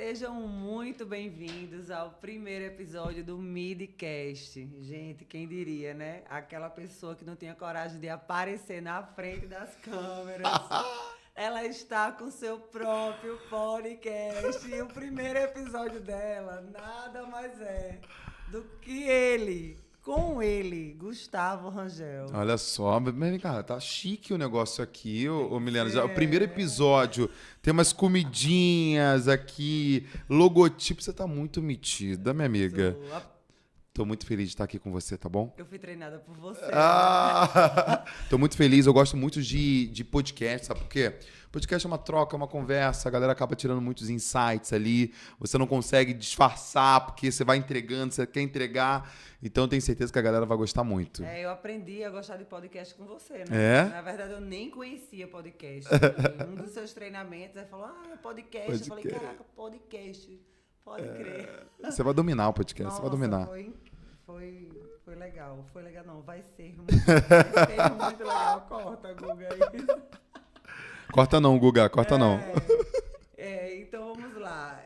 Sejam muito bem-vindos ao primeiro episódio do Midcast. Gente, quem diria, né? Aquela pessoa que não tinha coragem de aparecer na frente das câmeras. Ela está com seu próprio podcast e o primeiro episódio dela nada mais é do que com ele, Gustavo Rangel. Olha só, mas cara, tá chique o negócio aqui, ô Milena. Já, o primeiro episódio, tem umas comidinhas aqui, logotipo. Você tá muito metida, minha amiga. Tô muito feliz de estar aqui com você, tá bom? Eu fui treinada por você. Tô muito feliz, eu gosto muito de podcast, sabe por quê? Podcast é uma troca, é uma conversa, a galera acaba tirando muitos insights ali, você não consegue disfarçar, porque você vai entregando, você quer entregar, então eu tenho certeza que a galera vai gostar muito. Eu aprendi a gostar de podcast com você, né? É? Na verdade, eu nem conhecia podcast. Um dos seus treinamentos, ele falou, podcast. Eu falei, caraca, podcast. Pode crer. Você vai dominar o podcast, Nossa, você vai dominar. Foi legal. Foi legal, não. Vai ser muito legal. Corta, Guga. Corta não, Guga, corta não. Então vamos lá.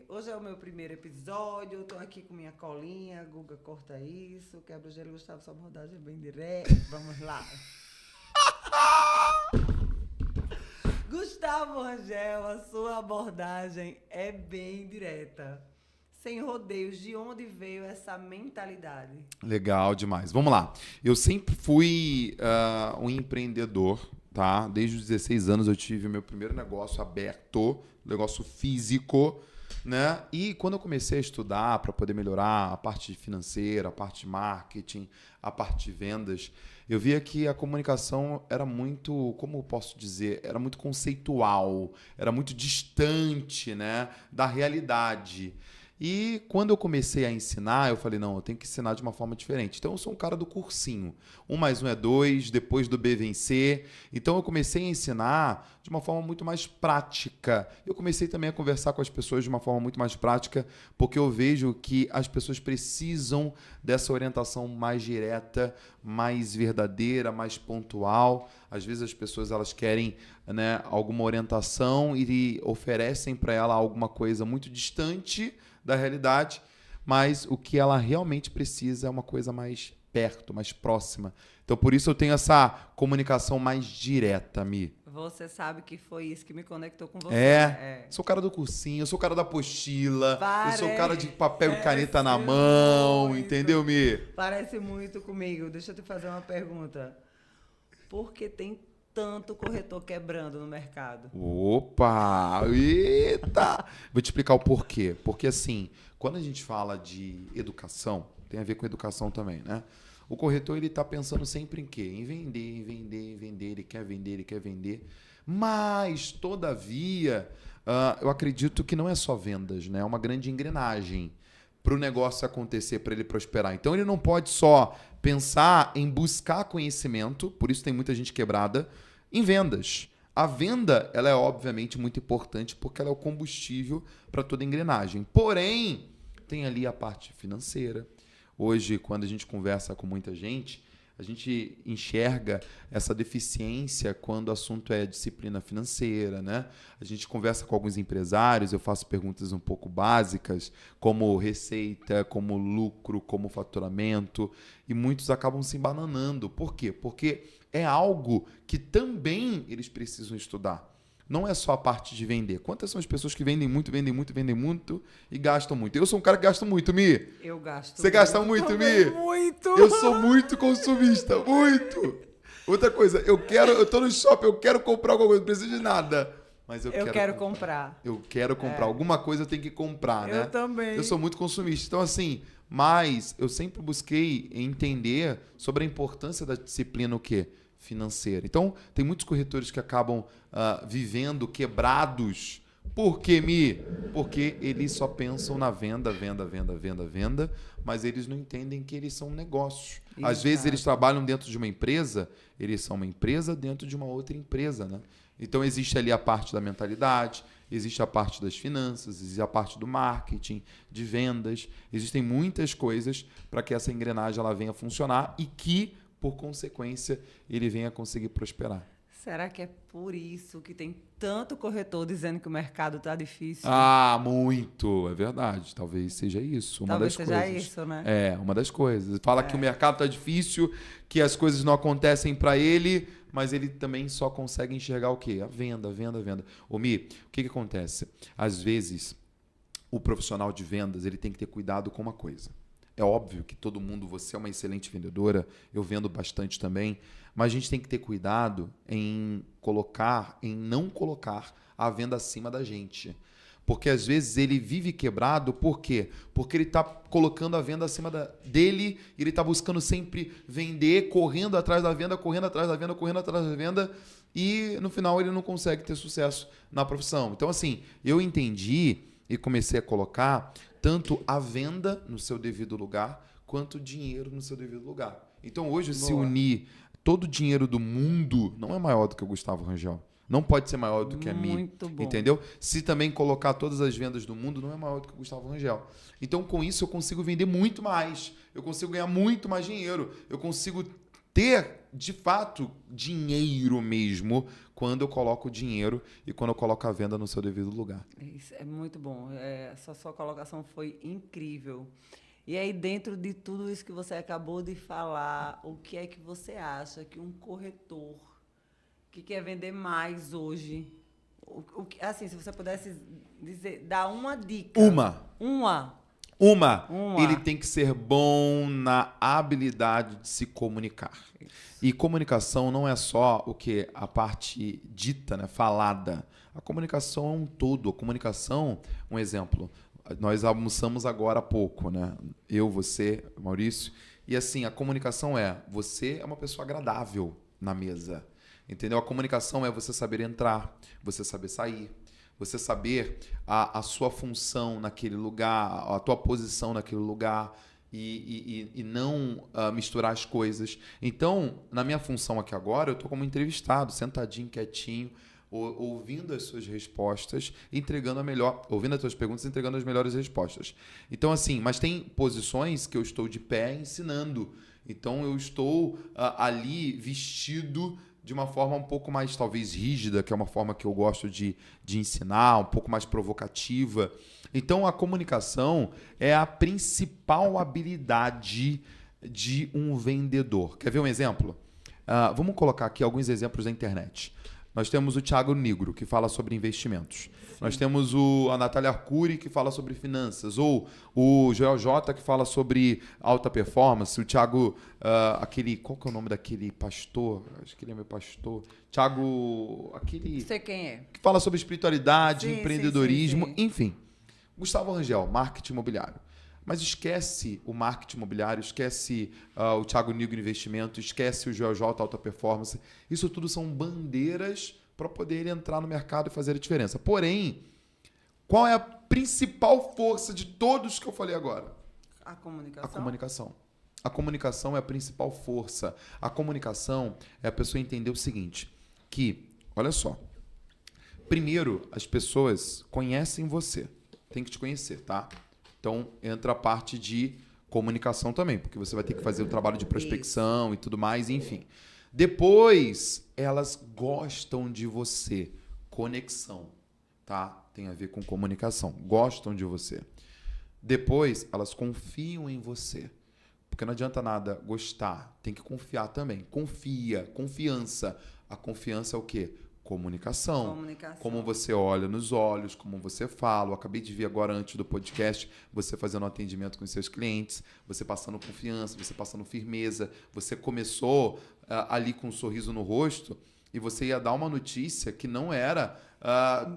Hoje é o meu primeiro episódio. Eu tô aqui com minha colinha. Guga, corta isso. Quebra o gelo, Gustavo, sua abordagem é bem direta. Vamos lá. Gustavo Rangel, a sua abordagem é bem direta. Sem rodeios, de onde veio essa mentalidade? Legal demais. Vamos lá. Eu sempre fui um empreendedor, tá? Desde os 16 anos eu tive meu primeiro negócio aberto, negócio físico, né? E quando eu comecei a estudar para poder melhorar a parte financeira, a parte de marketing, a parte de vendas, eu via que a comunicação era muito, como eu posso dizer, era muito conceitual, era muito distante, né, da realidade. E quando eu comecei a ensinar, eu falei, não, eu tenho que ensinar de uma forma diferente. Então, eu sou um cara do cursinho. 1 mais 1 é 2, depois do B vem C. Então, eu comecei a ensinar de uma forma muito mais prática. Eu comecei também a conversar com as pessoas de uma forma muito mais prática, porque eu vejo que as pessoas precisam dessa orientação mais direta, mais verdadeira, mais pontual. Às vezes, as pessoas elas querem, né, alguma orientação e oferecem para ela alguma coisa muito distante da realidade, mas o que ela realmente precisa é uma coisa mais perto, mais próxima. Então, por isso eu tenho essa comunicação mais direta, Mi. Você sabe que foi isso que me conectou com você. Sou o cara do cursinho, eu sou o cara da apostila, eu sou o cara de papel e caneta Parece na mão, muito. entendeu, Mi? Parece muito comigo. Deixa eu te fazer uma pergunta. Por que tem tanto corretor quebrando no mercado? Opa! Eita! Vou te explicar o porquê. Porque, assim, quando a gente fala de educação, tem a ver com educação também, né? O corretor, ele tá pensando sempre em quê? Em vender, em vender, em vender. Ele quer vender, ele quer vender. Mas, todavia, eu acredito que não é só vendas, né? É uma grande engrenagem para o negócio acontecer, para ele prosperar. Então, ele não pode só pensar em buscar conhecimento, por isso tem muita gente quebrada, em vendas. A venda, ela é obviamente muito importante porque ela é o combustível para toda engrenagem. Porém, tem ali a parte financeira. Hoje, quando a gente conversa com muita gente, a gente enxerga essa deficiência quando o assunto é disciplina financeira, né? A gente conversa com alguns empresários, eu faço perguntas um pouco básicas, como receita, como lucro, como faturamento, e muitos acabam se embananando. Por quê? Porque é algo que também eles precisam estudar. Não é só a parte de vender. Quantas são as pessoas que vendem muito e gastam muito? Eu sou um cara que gasta muito, Mi. Eu gasto. Você gasta muito, Mi? Muito. Eu sou muito consumista, muito. Outra coisa, eu tô no shopping, eu quero comprar alguma coisa, não preciso de nada. Mas eu quero comprar. Eu quero comprar. Alguma coisa eu tenho que comprar, né? Eu também. Eu sou muito consumista. Então, assim, mas eu sempre busquei entender sobre a importância da disciplina o quê? Financeira. Então, tem muitos corretores que acabam vivendo quebrados. Por quê, Mi? Porque eles só pensam na venda, mas eles não entendem que eles são negócios. Exato. Às vezes eles trabalham dentro de uma empresa, eles são uma empresa dentro de uma outra empresa, né? Então, existe ali a parte da mentalidade, existe a parte das finanças, existe a parte do marketing, de vendas. Existem muitas coisas para que essa engrenagem ela venha funcionar e que, por consequência, ele venha conseguir prosperar. Será que é por isso que tem tanto corretor dizendo que o mercado tá difícil? Ah, muito. É verdade. Talvez seja isso. Uma Talvez das seja coisas. isso, né? É, uma das coisas. Fala que o mercado tá difícil, que as coisas não acontecem para ele, mas ele também só consegue enxergar o quê? A venda, venda, venda. Ô, Mi, o que acontece? Às vezes, o profissional de vendas, ele tem que ter cuidado com uma coisa. É óbvio que todo mundo, você é uma excelente vendedora, eu vendo bastante também, mas a gente tem que ter cuidado em não colocar a venda acima da gente. Porque às vezes ele vive quebrado, por quê? Porque ele está colocando a venda acima dele, e ele está buscando sempre vender, correndo atrás da venda, correndo atrás da venda, correndo atrás da venda, e no final ele não consegue ter sucesso na profissão. Então, assim, eu entendi e comecei a colocar tanto a venda no seu devido lugar, quanto o dinheiro no seu devido lugar. Então, hoje, se unir todo o dinheiro do mundo, não é maior do que o Gustavo Rangel. Não pode ser maior do que a Mi. Muito bom. Entendeu? Se também colocar todas as vendas do mundo, não é maior do que o Gustavo Rangel. Então, com isso, eu consigo vender muito mais. Eu consigo ganhar muito mais dinheiro. Eu consigo ter, de fato, dinheiro mesmo quando eu coloco o dinheiro e quando eu coloco a venda no seu devido lugar. Isso é muito bom. Essa sua colocação foi incrível. E aí, dentro de tudo isso que você acabou de falar, o que é que você acha que um corretor que quer vender mais hoje, assim, se você pudesse dizer, dar uma dica. Uma. Ele tem que ser bom na habilidade de se comunicar. Isso. E comunicação não é só o que a parte dita, né, falada. A comunicação é um todo. A comunicação, um exemplo, nós almoçamos agora há pouco, né? Eu, você, Maurício. E assim, a comunicação você é uma pessoa agradável na mesa. Entendeu? A comunicação é você saber entrar, você saber sair, você saber a sua função naquele lugar, a tua posição naquele lugar e não misturar as coisas. Então, na minha função aqui agora, eu estou como entrevistado, sentadinho, quietinho, ouvindo as suas respostas, ouvindo as tuas perguntas, entregando as melhores respostas. Então, assim, mas tem posições que eu estou de pé ensinando. Então, eu estou ali vestido de uma forma um pouco mais, talvez, rígida, que é uma forma que eu gosto de ensinar, um pouco mais provocativa. Então, a comunicação é a principal habilidade de um vendedor. Quer ver um exemplo? Vamos colocar aqui alguns exemplos da internet. Nós temos o Thiago Nigro, que fala sobre investimentos. Sim. Nós temos a Natália Arcuri, que fala sobre finanças. Ou o Joel J, que fala sobre alta performance. O Thiago, qual que é o nome daquele pastor? Acho que ele é meu pastor. Thiago, aquele... Sei quem é. Que fala sobre espiritualidade, empreendedorismo, sim. Enfim. Gustavo Rangel, marketing imobiliário. Mas esquece o marketing imobiliário, esquece o Thiago Nigro Investimento, esquece o Joel J Alta Performance. Isso tudo são bandeiras para poder entrar no mercado e fazer a diferença. Porém, qual é a principal força de todos que eu falei agora? A comunicação. A comunicação. A comunicação é a principal força. A comunicação é a pessoa entender o seguinte, que, olha só, primeiro as pessoas conhecem você. Tem que te conhecer, tá? Então, entra a parte de comunicação também, porque você vai ter que fazer o trabalho de prospecção e tudo mais, enfim. Depois, elas gostam de você. Conexão, tá? Tem a ver com comunicação. Gostam de você. Depois, elas confiam em você. Porque não adianta nada gostar, tem que confiar também. Confiança. A confiança é o quê? Comunicação. Como você olha nos olhos, como você fala. Eu acabei de ver agora, antes do podcast, você fazendo um atendimento com os seus clientes, você passando confiança, você passando firmeza. Você começou ali com um sorriso no rosto e você ia dar uma notícia que não era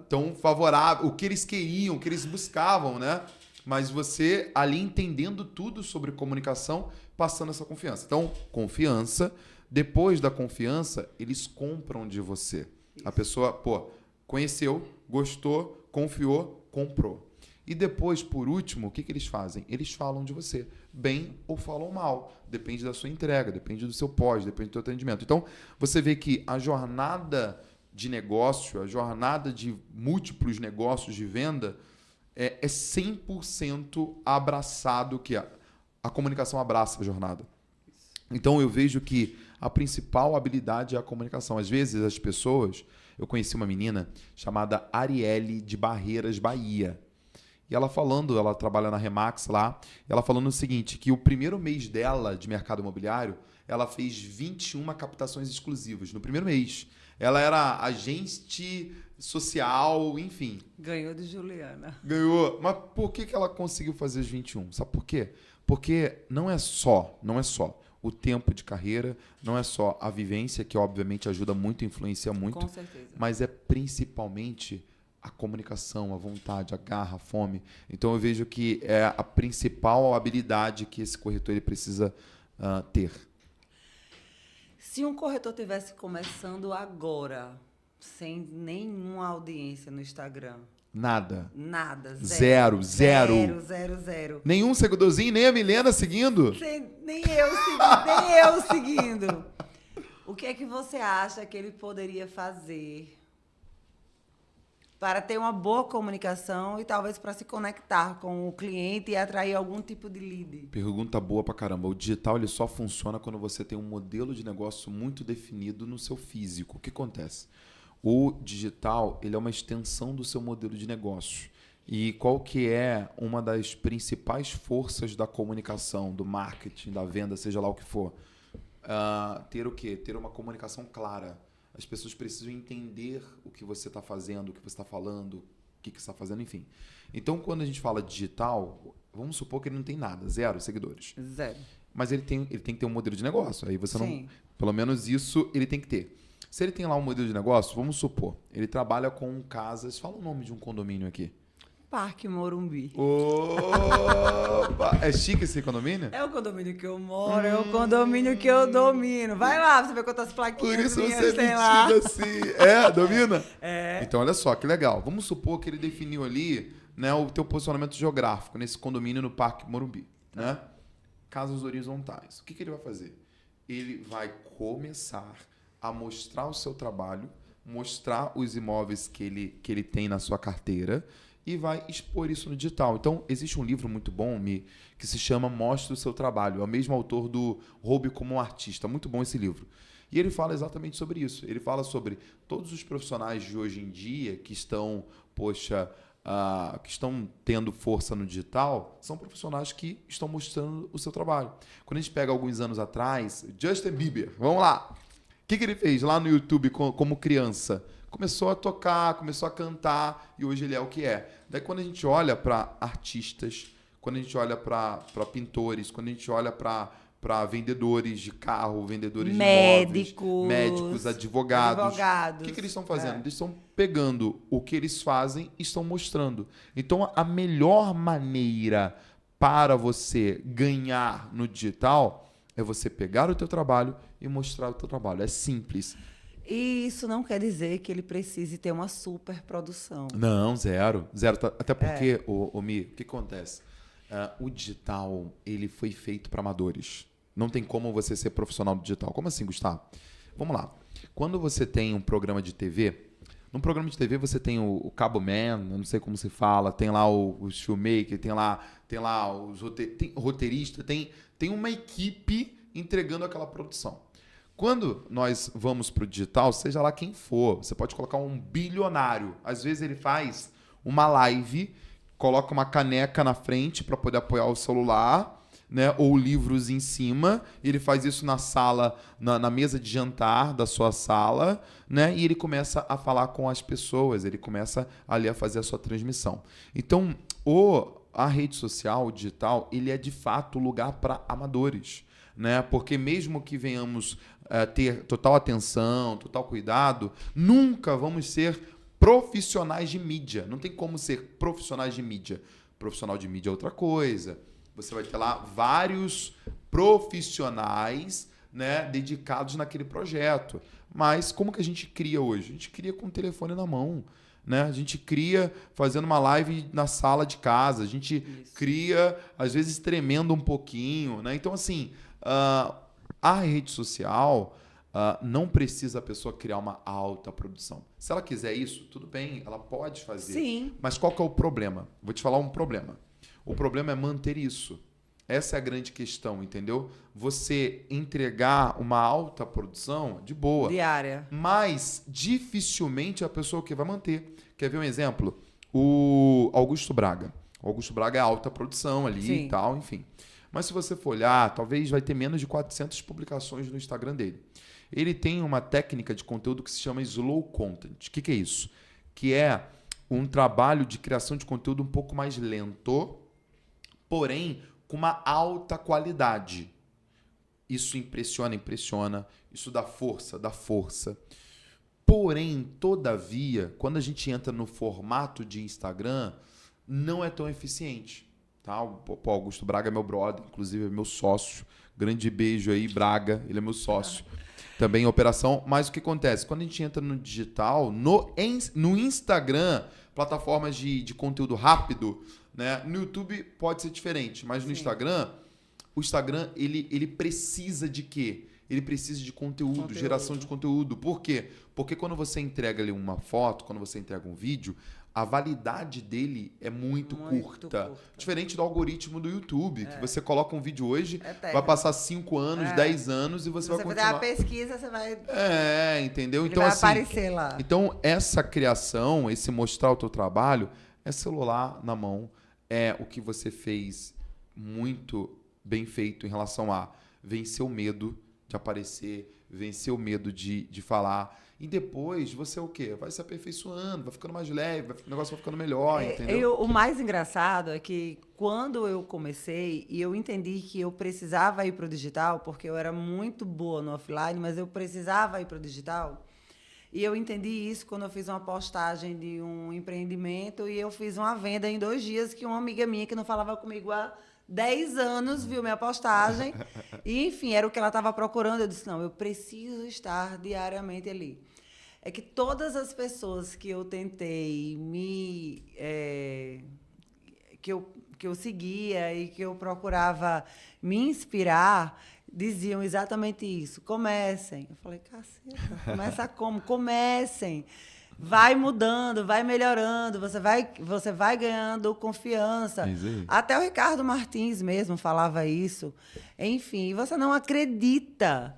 tão favorável, o que eles queriam, o que eles buscavam, né? Mas você ali entendendo tudo sobre comunicação, passando essa confiança. Então, confiança. Depois da confiança, eles compram de você. A pessoa, conheceu, gostou, confiou, comprou. E depois, por último, o que eles fazem? Eles falam de você, bem ou falam mal. Depende da sua entrega, depende do seu pós, depende do seu atendimento. Então, você vê que a jornada de negócio, a jornada de múltiplos negócios de venda é 100% abraçado, que a comunicação abraça a jornada. Então, eu vejo que a principal habilidade é a comunicação. Às vezes as pessoas... Eu conheci uma menina chamada Arielle de Barreiras, Bahia. E ela trabalha na Remax lá, ela falando o seguinte, que o primeiro mês dela de mercado imobiliário, ela fez 21 captações exclusivas no primeiro mês. Ela era agente social, enfim. Ganhou de Juliana. Ganhou. Mas por que ela conseguiu fazer os 21? Sabe por quê? Porque não é só o tempo de carreira, não é só a vivência, que obviamente ajuda muito, influencia muito. Com certeza. Mas é principalmente a comunicação, a vontade, a garra, a fome. Então eu vejo que é a principal habilidade que esse corretor ele precisa ter. Se um corretor tivesse começando agora, sem nenhuma audiência no Instagram... Nada. Nada. Zero. Nenhum seguidorzinho, nem a Milena seguindo? Nem eu seguindo. O que é que você acha que ele poderia fazer para ter uma boa comunicação e talvez para se conectar com o cliente e atrair algum tipo de lead? Pergunta boa pra caramba. O digital ele só funciona quando você tem um modelo de negócio muito definido no seu físico. O que acontece? O digital ele é uma extensão do seu modelo de negócio. E qual que é uma das principais forças da comunicação, do marketing, da venda, seja lá o que for? Ter o quê? Ter uma comunicação clara. As pessoas precisam entender o que você está fazendo, o que você está falando, o que você está fazendo, enfim. Então, quando a gente fala digital, vamos supor que ele não tem nada, 0 seguidores. 0. Mas ele tem que ter um modelo de negócio. Aí você Sim. não... Pelo menos isso ele tem que ter. Se ele tem lá um modelo de negócio, vamos supor, ele trabalha com casas... Fala o nome de um condomínio aqui. Parque Morumbi. Opa! É chique esse condomínio? É o condomínio que eu moro, é o condomínio que eu domino. Vai lá, você vê quantas plaquinhas Por isso minhas você é tem lá. metido assim. É, domina? É. Então, olha só, que legal. Vamos supor que ele definiu ali, né, o teu posicionamento geográfico nesse condomínio no Parque Morumbi. Né? Casas horizontais. O que ele vai fazer? Ele vai começar a mostrar o seu trabalho, mostrar os imóveis que ele tem na sua carteira e vai expor isso no digital. Então, existe um livro muito bom, Mi, que se chama Mostre o Seu Trabalho. É o mesmo autor do Roube como um Artista. Muito bom esse livro. E ele fala exatamente sobre isso. Ele fala sobre todos os profissionais de hoje em dia que estão, que estão tendo força no digital, são profissionais que estão mostrando o seu trabalho. Quando a gente pega alguns anos atrás, Justin Bieber, vamos lá. O que ele fez lá no YouTube como criança? Começou a tocar, começou a cantar e hoje ele é o que é. Daí quando a gente olha para artistas, quando a gente olha para pintores, quando a gente olha para vendedores de carro, vendedores de imóveis, médicos, advogados. O que eles estão fazendo? Eles estão pegando o que eles fazem e estão mostrando. Então a melhor maneira para você ganhar no digital é você pegar o teu trabalho e mostrar o teu trabalho. É simples. E isso não quer dizer que ele precise ter uma super produção. Não, zero. Até porque, Mi, o que acontece? O digital, ele foi feito para amadores. Não tem como você ser profissional do digital. Como assim, Gustavo? Vamos lá. Quando você tem um programa de TV, num programa de TV você tem o Cabo Man, eu não sei como se fala, tem lá os filmmakers, tem lá os roteiristas, tem uma equipe entregando aquela produção. Quando nós vamos para o digital, seja lá quem for, você pode colocar um bilionário. Às vezes ele faz uma live, coloca uma caneca na frente para poder apoiar o celular, né, ou livros em cima. Ele faz isso na sala, na mesa de jantar da sua sala, né, e ele começa a falar com as pessoas, ele começa ali a fazer a sua transmissão. Então, a rede social, o digital, ele é de fato lugar para amadores. Né? Porque mesmo que venhamos ter total atenção, total cuidado, nunca vamos ser profissionais de mídia. Não tem como ser profissionais de mídia. Profissional de mídia é outra coisa. Você vai ter lá vários profissionais, né, dedicados naquele projeto. Mas como que a gente cria hoje? A gente cria com o telefone na mão. Né? A gente cria fazendo uma live na sala de casa. A gente cria, às vezes, tremendo um pouquinho. Né? Então, assim... a rede social não precisa a pessoa criar uma alta produção. Se ela quiser isso, tudo bem, ela pode fazer. Sim. Mas qual que é o problema? Vou te falar um problema. O problema é manter isso. Essa é a grande questão, entendeu? Você entregar uma alta produção, de boa. Diária. Mas dificilmente a pessoa que vai manter. Quer ver um exemplo? O Augusto Braga. O Augusto Braga é alta produção ali Sim. e tal, enfim. Mas se você for olhar, talvez vai ter menos de 400 publicações no Instagram dele. Ele tem uma técnica de conteúdo que se chama slow content. O que é isso? Que é um trabalho de criação de conteúdo um pouco mais lento, porém com uma alta qualidade. Isso impressiona. Isso dá força. Porém, todavia, quando a gente entra no formato de Instagram, não é tão eficiente. Tá? O Augusto Braga é meu brother, inclusive é meu sócio. Grande beijo aí, Braga, ele é meu sócio. Também em operação. Mas o que acontece? Quando a gente entra no digital, no Instagram, plataformas de conteúdo rápido, né? No YouTube pode ser diferente, mas no Instagram, o Instagram ele precisa de quê? Ele precisa de conteúdo, geração de conteúdo. Por quê? Porque quando você entrega ali uma foto, quando você entrega um vídeo, a validade dele é muito curta. Diferente do algoritmo do YouTube, que você coloca um vídeo hoje, vai passar 5 anos, 10 anos e você vai continuar. Você vai fazer a pesquisa, você vai... Entendeu? Ele então, vai assim, aparecer lá. Então, essa criação, esse mostrar o teu trabalho, é celular na mão, é o que você fez muito bem feito em relação a vencer o medo de aparecer, vencer o medo de falar. E depois você o quê? Vai se aperfeiçoando, vai ficando mais leve, o negócio vai ficando melhor, entendeu? O mais engraçado é que quando eu comecei e eu entendi que eu precisava ir para o digital, porque eu era muito boa no offline, mas eu precisava ir para o digital. E eu entendi isso quando eu fiz uma postagem de um empreendimento e eu fiz uma venda em 2 dias que uma amiga minha que não falava comigo há 10 anos viu minha postagem. E, enfim, era o que ela estava procurando. Eu disse, não, eu preciso estar diariamente ali. É que todas as pessoas que eu tentei que eu seguia e que eu procurava me inspirar, diziam exatamente isso. Comecem. Eu falei, caceta, começa como? Comecem. Vai mudando, vai melhorando, você vai ganhando confiança. Até o Ricardo Martins mesmo falava isso. Enfim, você não acredita.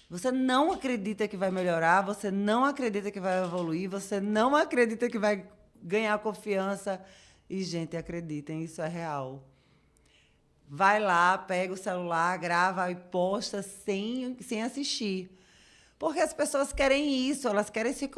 Você não acredita que vai melhorar, você não acredita que vai evoluir, você não acredita que vai ganhar confiança. E, gente, acreditem, isso é real. Vai lá, pega o celular, grava e posta sem assistir. Porque as pessoas querem isso, elas querem se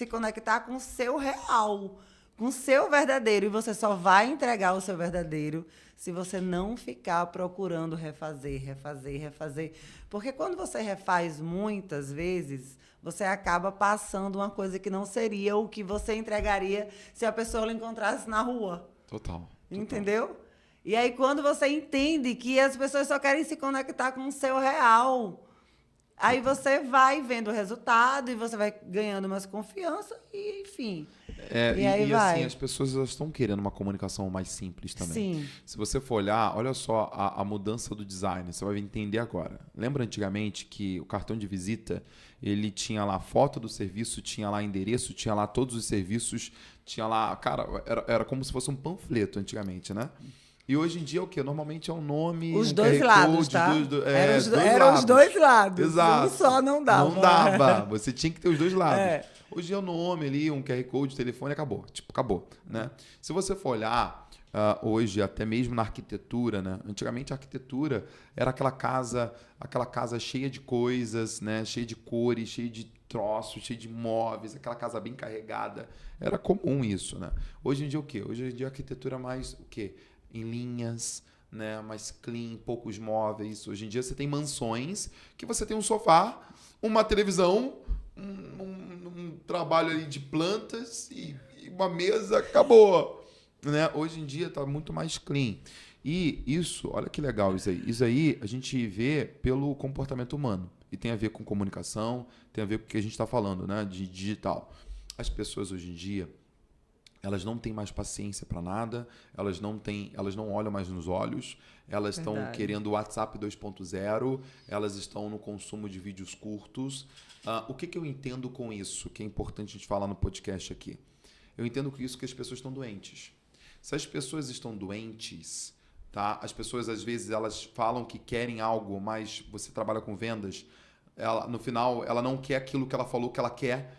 conectar com o seu real, com o seu verdadeiro. E você só vai entregar o seu verdadeiro se você não ficar procurando refazer. Porque quando você refaz muitas vezes, você acaba passando uma coisa que não seria o que você entregaria se a pessoa lhe encontrasse na rua. Total. Entendeu? E aí, quando você entende que as pessoas só querem se conectar com o seu real, aí você vai vendo o resultado e você vai ganhando mais confiança e, enfim. E aí vai. Assim, as pessoas estão querendo uma comunicação mais simples também. Sim. Se você for olhar, olha só a mudança do design, você vai entender agora. Lembra antigamente que o cartão de visita, ele tinha lá foto do serviço, tinha lá endereço, tinha lá todos os serviços, tinha lá... Cara, era como se fosse um panfleto antigamente, né? E hoje em dia é o quê? Normalmente é um nome... Os dois lados, tá? Eram os dois lados. Exato. Um só não dava. Não dava. Você tinha que ter os dois lados. Hoje é o nome ali, um QR Code, telefone, acabou. Acabou, né? Se você for olhar hoje, até mesmo na arquitetura, né? Antigamente a arquitetura era aquela casa cheia de coisas, né? Cheia de cores, cheia de troços, cheia de móveis, aquela casa bem carregada. Era comum isso, né? Hoje em dia o quê? Hoje em dia a arquitetura é mais o quê? Em linhas, né, mais clean, poucos móveis. Hoje em dia você tem mansões que você tem um sofá, uma televisão, um trabalho ali de plantas e uma mesa, acabou. Né? Hoje em dia está muito mais clean. E isso, olha que legal isso aí. Isso aí a gente vê pelo comportamento humano. E tem a ver com comunicação, tem a ver com o que a gente está falando, né, de digital. As pessoas hoje em dia, elas não têm mais paciência para nada, elas não olham mais nos olhos, elas estão querendo o WhatsApp 2.0, elas estão no consumo de vídeos curtos. O que eu entendo com isso, que é importante a gente falar no podcast aqui? Eu entendo com isso que as pessoas estão doentes. Se as pessoas estão doentes, tá? As pessoas, às vezes, elas falam que querem algo, mas você trabalha com vendas, no final, ela não quer aquilo que ela falou que ela quer.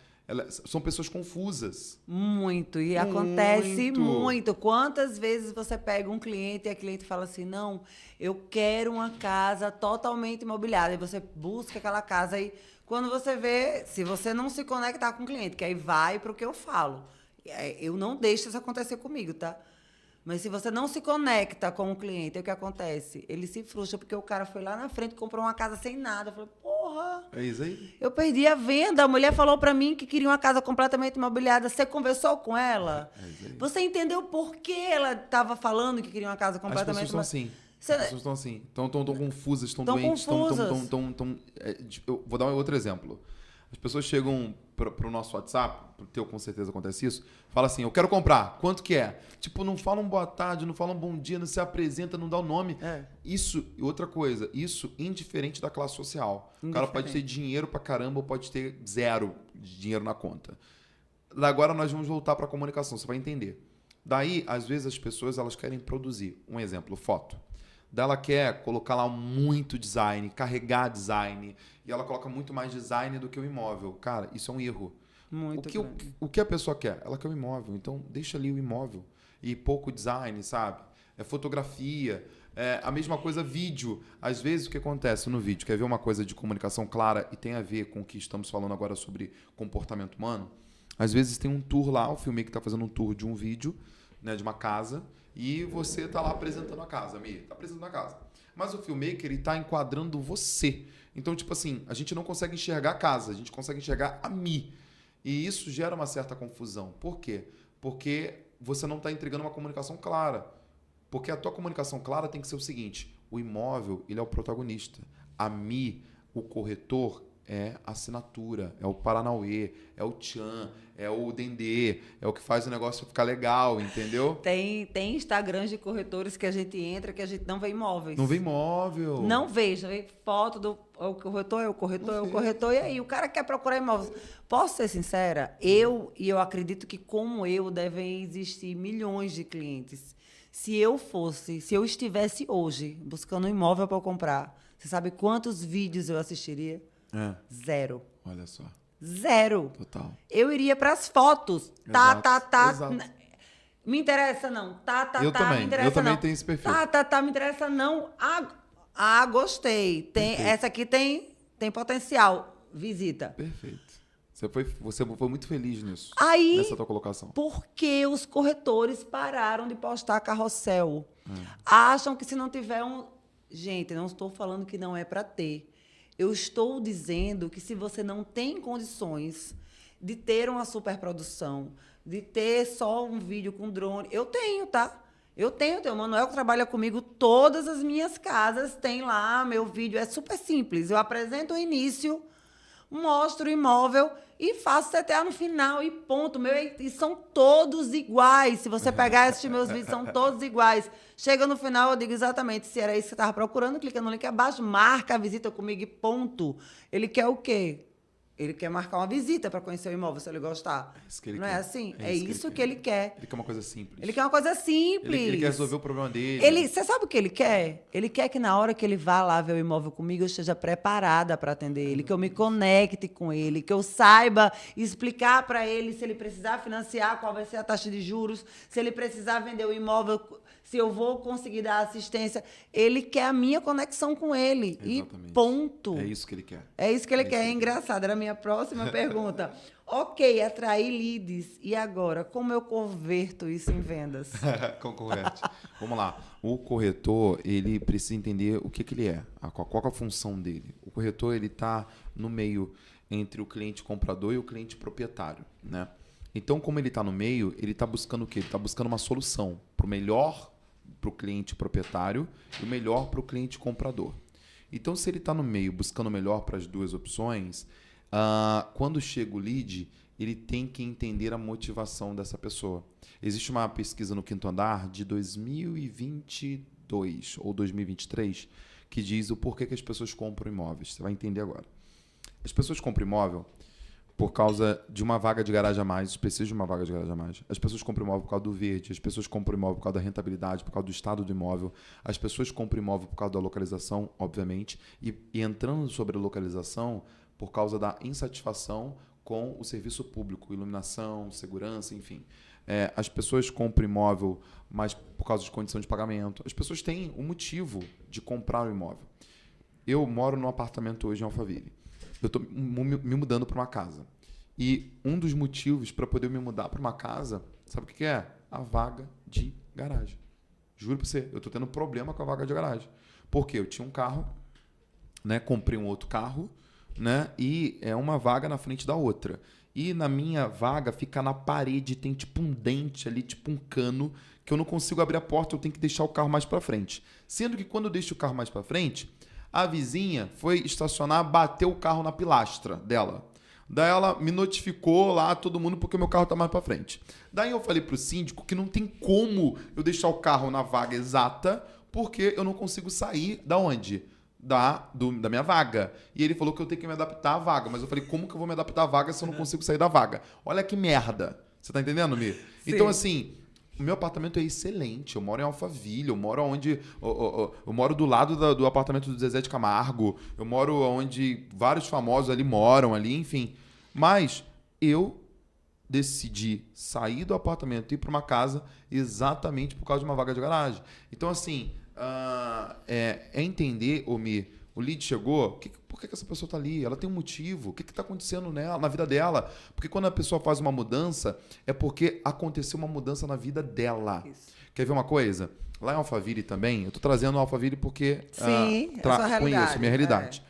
São pessoas confusas. Muito. E acontece muito. Quantas vezes você pega um cliente e a cliente fala assim, não, eu quero uma casa totalmente imobiliada. E você busca aquela casa e quando você vê, se você não se conectar com o cliente, que aí vai para o que eu falo. Eu não deixo isso acontecer comigo, tá? Mas se você não se conecta com o cliente, o que acontece? Ele se frustra porque o cara foi lá na frente e comprou uma casa sem nada. Eu falei, porra! É isso aí? Eu perdi a venda. A mulher falou pra mim que queria uma casa completamente imobiliada. Você conversou com ela? É isso aí. Você entendeu por que ela estava falando que queria uma casa completamente imobiliada? As pessoas estão assim. Você... As pessoas estão assim. Estão confusas, estão Tão doentes. confusas. Eu vou dar um outro exemplo. As pessoas chegam pro nosso WhatsApp, pro teu com certeza acontece isso, fala assim, eu quero comprar, quanto que é? Tipo, não falam boa tarde, não falam bom dia, não se apresenta, não dá o nome. Isso, e outra coisa, isso indiferente da classe social. O cara pode ter dinheiro pra caramba ou pode ter zero de dinheiro na conta. Agora nós vamos voltar pra comunicação, você vai entender. Daí, às vezes, as pessoas elas querem produzir, um exemplo, foto. Daí ela quer colocar lá muito design, carregar design, e ela coloca muito mais design do que o imóvel. Cara, isso é um erro. O que a pessoa quer? Ela quer o imóvel, então deixa ali o imóvel. E pouco design, sabe? É fotografia, a mesma coisa vídeo. Às vezes o que acontece no vídeo, quer ver uma coisa de comunicação clara e tem a ver com o que estamos falando agora sobre comportamento humano? Às vezes tem um tour lá, o filmmaker está fazendo um tour de um vídeo, né, de uma casa, e você está lá apresentando a casa, Mi, está apresentando a casa. Mas o filmmaker, ele está enquadrando você. Então, tipo assim, a gente não consegue enxergar a casa, a gente consegue enxergar a Mi. E isso gera uma certa confusão. Por quê? Porque você não está entregando uma comunicação clara. Porque a tua comunicação clara tem que ser o seguinte, o imóvel, ele é o protagonista. A Mi, o corretor, é a assinatura, é o Paranauê, é o Tchan, é o Dendê, é o que faz o negócio ficar legal, entendeu? Tem Instagrams de corretores que a gente entra que a gente não vê imóveis. Não vê imóvel. Não vejo, vê foto do o corretor, e aí o cara quer procurar imóveis. Posso ser sincera? Eu acredito que como eu devem existir milhões de clientes. Se eu estivesse hoje buscando um imóvel para comprar, você sabe quantos vídeos eu assistiria? Zero. Olha só. Zero. Total. Eu iria para as fotos. Exato. Me interessa não. Eu também. Me interessa Eu também não. tenho esse perfil. Me interessa não. Gostei. Essa aqui tem potencial. Visita. Perfeito. Você foi muito feliz nisso. Aí, nessa tua colocação. Porque os corretores pararam de postar carrossel. Acham que se não tiver um... Gente, não estou falando que não é para ter. Eu estou dizendo que se você não tem condições de ter uma superprodução, de ter só um vídeo com drone, eu tenho, tá? Eu tenho. O Manuel que trabalha comigo, todas as minhas casas tem lá, meu vídeo é super simples. Eu apresento o início, mostro o imóvel e faço CTA no final e ponto. E são todos iguais. Se você pegar e assistir meus vídeos, são todos iguais. Chega no final, eu digo exatamente se era isso que você estava procurando, clica no link abaixo, marca a visita comigo e ponto. Ele quer o quê? Ele quer marcar uma visita para conhecer o imóvel, se ele gostar. É isso que ele não quer. É assim? É isso que ele quer. Ele quer uma coisa simples. Ele quer uma coisa simples. Ele quer resolver o problema dele. Você sabe o que ele quer? Ele quer que na hora que ele vá lá ver o imóvel comigo, eu esteja preparada para atender ele, que eu me conecte com ele, que eu saiba explicar para ele se ele precisar financiar, qual vai ser a taxa de juros, se ele precisar vender o imóvel, se eu vou conseguir dar assistência. Ele quer a minha conexão com ele. Exatamente. E ponto. É isso que ele quer. É isso que ele quer. É engraçado. Era a minha próxima pergunta. Ok, atrair leads. E agora, como eu converto isso em vendas? Concorrente. Vamos lá. O corretor, ele precisa entender o que ele é. Qual é a função dele. O corretor, ele está no meio entre o cliente comprador e o cliente proprietário, né? Então, como ele está no meio, ele está buscando o quê? Ele está buscando uma solução para o melhor para o cliente proprietário e o melhor para o cliente comprador. Então, se ele está no meio buscando o melhor para as duas opções, quando chega o lead, ele tem que entender a motivação dessa pessoa. Existe uma pesquisa no Quinto Andar de 2022 ou 2023 que diz o porquê que as pessoas compram imóveis. Você vai entender agora. As pessoas compram imóvel por causa de uma vaga de garagem a mais, precisa de uma vaga de garagem a mais. As pessoas compram imóvel por causa do verde, as pessoas compram imóvel por causa da rentabilidade, por causa do estado do imóvel, as pessoas compram imóvel por causa da localização, obviamente, e entrando sobre a localização por causa da insatisfação com o serviço público, iluminação, segurança, enfim. As pessoas compram imóvel mas por causa de condição de pagamento. As pessoas têm um motivo de comprar o imóvel. Eu moro num apartamento hoje em Alphaville. Eu estou me mudando para uma casa. E um dos motivos para poder me mudar para uma casa, sabe o que é? A vaga de garagem. Juro para você, eu estou tendo problema com a vaga de garagem. Porque eu tinha um carro, né? Comprei um outro carro, né? E é uma vaga na frente da outra. E na minha vaga fica na parede, tem tipo um dente ali, tipo um cano, que eu não consigo abrir a porta, eu tenho que deixar o carro mais para frente. Sendo que quando eu deixo o carro mais para frente, a vizinha foi estacionar, bateu o carro na pilastra dela. Daí ela me notificou lá, todo mundo, porque o meu carro tá mais para frente. Daí eu falei pro síndico que não tem como eu deixar o carro na vaga exata, porque eu não consigo sair da onde? Da minha vaga. E ele falou que eu tenho que me adaptar à vaga. Mas eu falei, como que eu vou me adaptar à vaga se eu não consigo sair da vaga? Olha que merda. Você tá entendendo, Mi? Sim. Então, assim, o meu apartamento é excelente. Eu moro em Alphaville, eu moro onde... Eu moro do lado do apartamento do Zezé de Camargo. Eu moro onde vários famosos ali moram, ali, enfim. Mas eu decidi sair do apartamento e ir para uma casa exatamente por causa de uma vaga de garagem. Então, assim... entender, o lead chegou, por que essa pessoa está ali? Ela tem um motivo, o que está acontecendo nela, na vida dela? Porque quando a pessoa faz uma mudança, é porque aconteceu uma mudança na vida dela. Isso. Quer ver uma coisa? Lá em Alphaville também, eu estou trazendo o Alphaville porque conheço, minha realidade.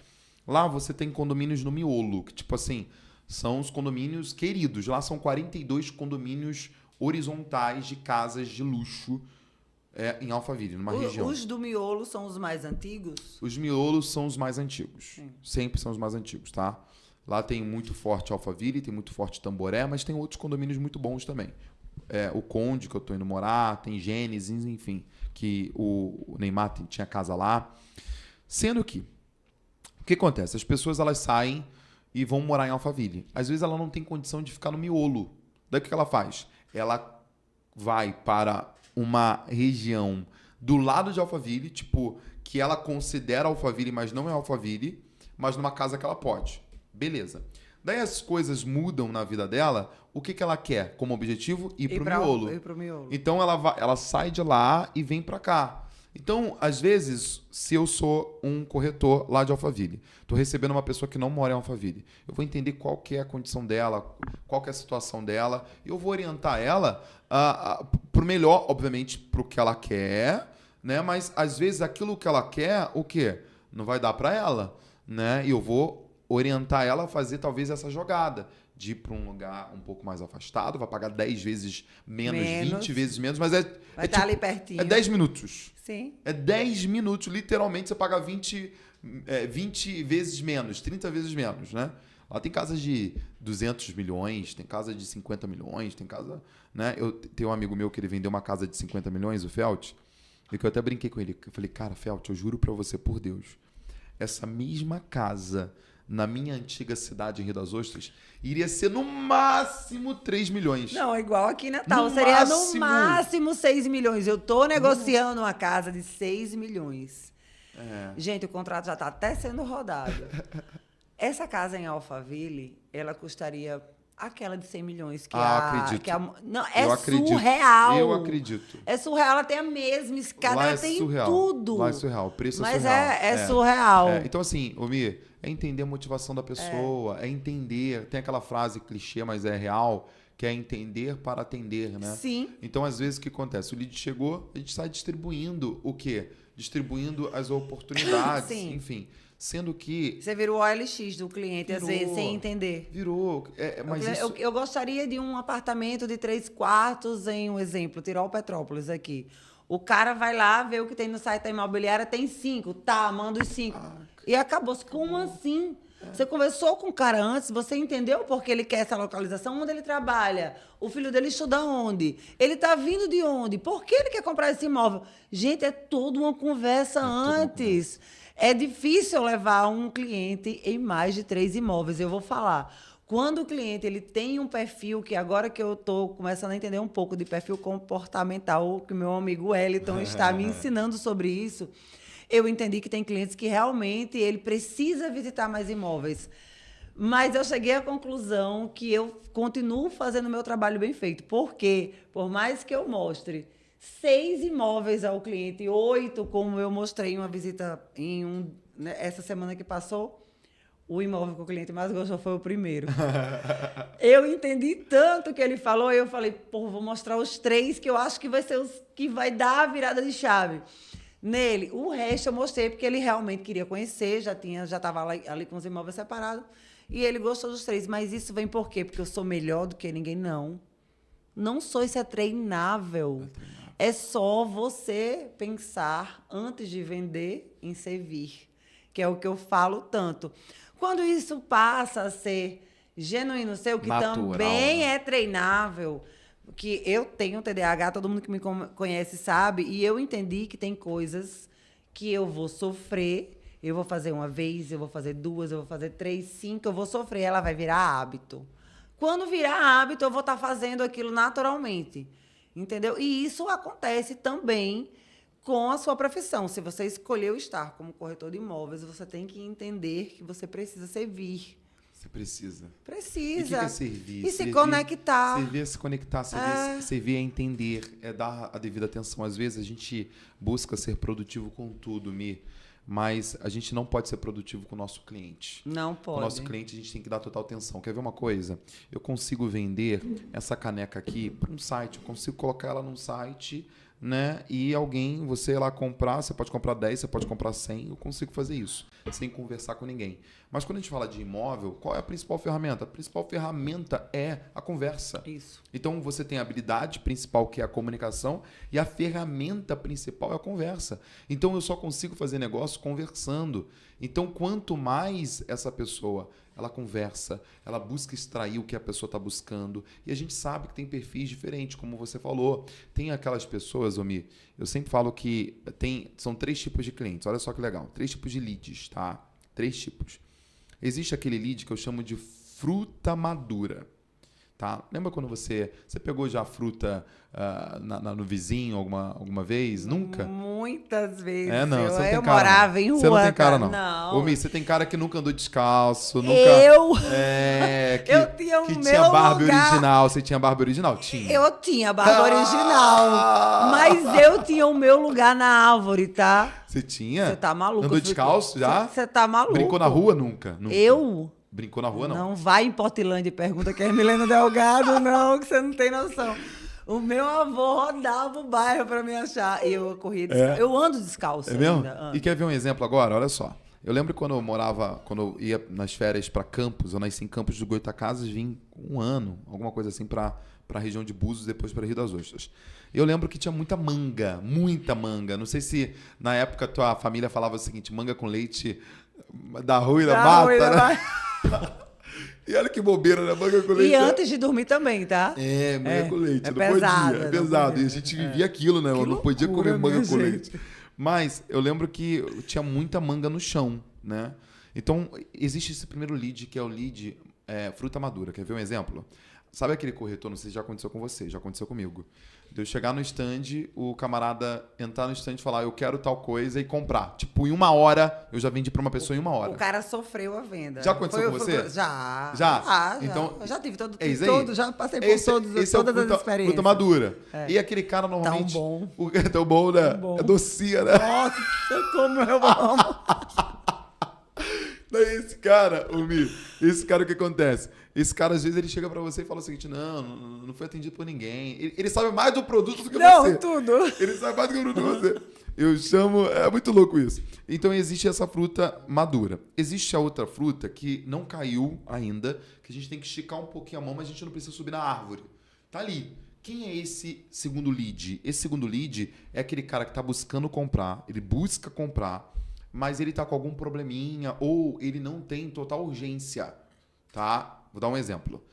Lá você tem condomínios no miolo, que tipo assim, são os condomínios queridos. Lá são 42 condomínios horizontais de casas de luxo, em Alphaville, numa região. Os do miolo são os mais antigos? Os miolos são os mais antigos. Sim. Sempre são os mais antigos, tá? Lá tem muito forte Alphaville, tem muito forte Tamboré, mas tem outros condomínios muito bons também. O Conde, que eu tô indo morar, tem Gênesis, enfim, que o Neymar tinha casa lá. Sendo que, o que acontece? As pessoas elas saem e vão morar em Alphaville. Às vezes ela não tem condição de ficar no miolo. Daí o que ela faz? Ela vai para uma região do lado de Alphaville, tipo, que ela considera Alphaville, mas não é Alphaville, mas numa casa que ela pode. Beleza. Daí as coisas mudam na vida dela, o que ela quer como objetivo? Ir pro miolo. Então ela sai de lá e vem para cá. Então, às vezes, se eu sou um corretor lá de Alphaville, estou recebendo uma pessoa que não mora em Alphaville, eu vou entender qual que é a condição dela, qual que é a situação dela, e eu vou orientar ela para o melhor, obviamente, para o que ela quer, né? Mas, às vezes, aquilo que ela quer, o quê? Não vai dar para ela, né? E eu vou orientar ela a fazer, talvez, essa jogada de ir para um lugar um pouco mais afastado, vai pagar 10 vezes menos, 20 vezes menos, mas vai estar ali pertinho. É 10 minutos. Sim. É 10 minutos, literalmente você paga 20 vezes menos, 30 vezes menos, né? Lá tem casas de 200 milhões, tem casa de 50 milhões, tem casa... Né? Eu tenho um amigo meu que ele vendeu uma casa de 50 milhões, o Felt, e que eu até brinquei com ele. Eu falei, cara, Felt, eu juro pra você, por Deus, essa mesma casa na minha antiga cidade em Rio das Ostras iria ser no máximo 3 milhões. Não, igual aqui em Natal. Seria no máximo 6 milhões. Eu tô negociando uma casa de 6 milhões. Gente, o contrato já tá até sendo rodado. Essa casa em Alphaville, ela custaria aquela de 100 milhões. Acredito. Não, surreal. Eu acredito. É surreal, ela tem a mesma escada, ela tem tudo. Lá é surreal, o preço é surreal. Mas é surreal. Então, assim, Mir, é entender a motivação da pessoa, é entender, tem aquela frase clichê, mas é real, que é entender para atender, né? Sim. Então, às vezes, o que acontece? O lead chegou, a gente sai distribuindo o quê? Distribuindo as oportunidades, enfim. Sendo que... Você virou o OLX do cliente, às vezes, sem entender. Virou. Mas eu gostaria de um apartamento de 3 quartos em, um exemplo, Tirol Petrópolis aqui. O cara vai lá, vê o que tem no site da imobiliária, tem 5. Tá, manda os 5. E acabou. Como assim? Você conversou com o cara antes, você entendeu por que ele quer essa localização, onde ele trabalha, o filho dele estuda onde, ele está vindo de onde, por que ele quer comprar esse imóvel? Gente, é toda uma conversa antes. É difícil levar um cliente em mais de 3 imóveis. Eu vou falar. Quando o cliente ele tem um perfil, que agora que eu estou começando a entender um pouco de perfil comportamental, que meu amigo Wellington está me ensinando sobre isso, eu entendi que tem clientes que realmente ele precisa visitar mais imóveis. Mas eu cheguei à conclusão que eu continuo fazendo o meu trabalho bem feito. Porque, por mais que eu mostre 6 imóveis ao cliente, 8, como eu mostrei em uma visita essa semana que passou, o imóvel que o cliente mais gostou foi o primeiro. Eu entendi tanto o que ele falou, eu falei, vou mostrar os 3 que eu acho que vai ser os que vai dar a virada de chave. Nele, o resto eu mostrei porque ele realmente queria conhecer, já estava ali com os imóveis separados, e ele gostou dos 3. Mas isso vem por quê? Porque eu sou melhor do que ninguém? Não. Não sou, isso é treinável. É só você pensar antes de vender em servir, que é o que eu falo tanto. Quando isso passa a ser genuíno seu, que natural, também é treinável, que eu tenho TDAH, todo mundo que me conhece sabe, e eu entendi que tem coisas que eu vou sofrer, eu vou fazer uma vez, eu vou fazer 2, eu vou fazer 3, 5, eu vou sofrer, ela vai virar hábito. Quando virar hábito, eu vou estar fazendo aquilo naturalmente, entendeu? E isso acontece também com a sua profissão. Se você escolheu estar como corretor de imóveis, você tem que entender que você precisa servir. Você precisa. Precisa. E o que é servir? E se conectar. Servir é se conectar, servir é entender, é dar a devida atenção. Às vezes a gente busca ser produtivo com tudo, mas a gente não pode ser produtivo com o nosso cliente. Não pode. Com o nosso cliente a gente tem que dar total atenção. Quer ver uma coisa? Eu consigo vender essa caneca aqui para um site, eu consigo colocar ela num site, né? E você ir lá comprar, você pode comprar 10, você pode comprar 100, eu consigo fazer isso, sem conversar com ninguém. Mas quando a gente fala de imóvel, qual é a principal ferramenta? A principal ferramenta é a conversa. Isso. Então você tem a habilidade principal, que é a comunicação, e a ferramenta principal é a conversa. Então eu só consigo fazer negócio conversando. Então quanto mais essa pessoa ela conversa, ela busca extrair o que a pessoa está buscando. E a gente sabe que tem perfis diferentes, como você falou. Tem aquelas pessoas, Omi, eu sempre falo que são 3 tipos de clientes. Olha só que legal. 3 tipos de leads, tá? 3 tipos. Existe aquele lead que eu chamo de fruta madura. Tá? Lembra quando você pegou já a fruta no vizinho alguma vez? Nunca? Muitas vezes. Não, você não tem eu cara, morava em rua. Você não tem cara, não. Não. Ô, Mi, você tem cara que nunca andou descalço. Nunca, eu tinha que o tinha meu barba lugar. original. Você tinha barba original? Tinha. Eu tinha barba original. Mas eu tinha o meu lugar na árvore, tá? Você tinha? Você tá maluco? Andou descalço já? Você tá maluco? Brincou na rua? Nunca. Eu? Brincou na rua, não? Não vai em Portilândia e pergunta quem é Milena Delgado, não, que você não tem noção. O meu avô rodava o bairro pra me achar. E eu corria descalço. Eu ando descalço. É mesmo? Ainda. E quer ver um exemplo agora? Olha só. Eu lembro quando eu ia nas férias para Campos, eu nasci em Campos do Goytacazes, vim um ano, alguma coisa assim, para a região de Búzios, depois para Rio das Ostras. Eu lembro que tinha muita manga. Não sei se na época tua família falava o seguinte, manga com leite da rua e da mata, né? E olha que bobeira, né? Manga com leite. E antes de dormir também, tá? Manga com leite. É não pesado, podia. É pesado. E a gente vivia aquilo, né? Eu não podia comer manga com leite. Mas eu lembro que tinha muita manga no chão, né? Então, existe esse primeiro lead, que é o lead fruta madura. Quer ver um exemplo? Sabe aquele corretor, não sei se já aconteceu com você, já aconteceu comigo. De eu chegar no stand, o camarada entrar no stand e falar, eu quero tal coisa e comprar. Tipo, em 1 hora, eu já vendi para uma pessoa em 1 hora. O cara sofreu a venda. Já aconteceu com você? Já. Já? Então, eu já tive todo, já passei por todas as experiências. Fruta madura. E aquele cara normalmente... Tão bom. É tão bom, né? Tão bom. É docia, né? Nossa, como eu amo. Daí esse cara, o que acontece? Esse cara, às vezes, ele chega pra você e fala o seguinte, não foi atendido por ninguém. Ele sabe mais do produto do que você. Não, tudo. Ele sabe mais do que o produto que você. É muito louco isso. Então, existe essa fruta madura. Existe a outra fruta que não caiu ainda, que a gente tem que esticar um pouquinho a mão, mas a gente não precisa subir na árvore. Tá ali. Quem é esse segundo lead? Esse segundo lead é aquele cara que tá buscando comprar, ele busca comprar, mas ele tá com algum probleminha ou ele não tem total urgência, tá? Vou dar um exemplo.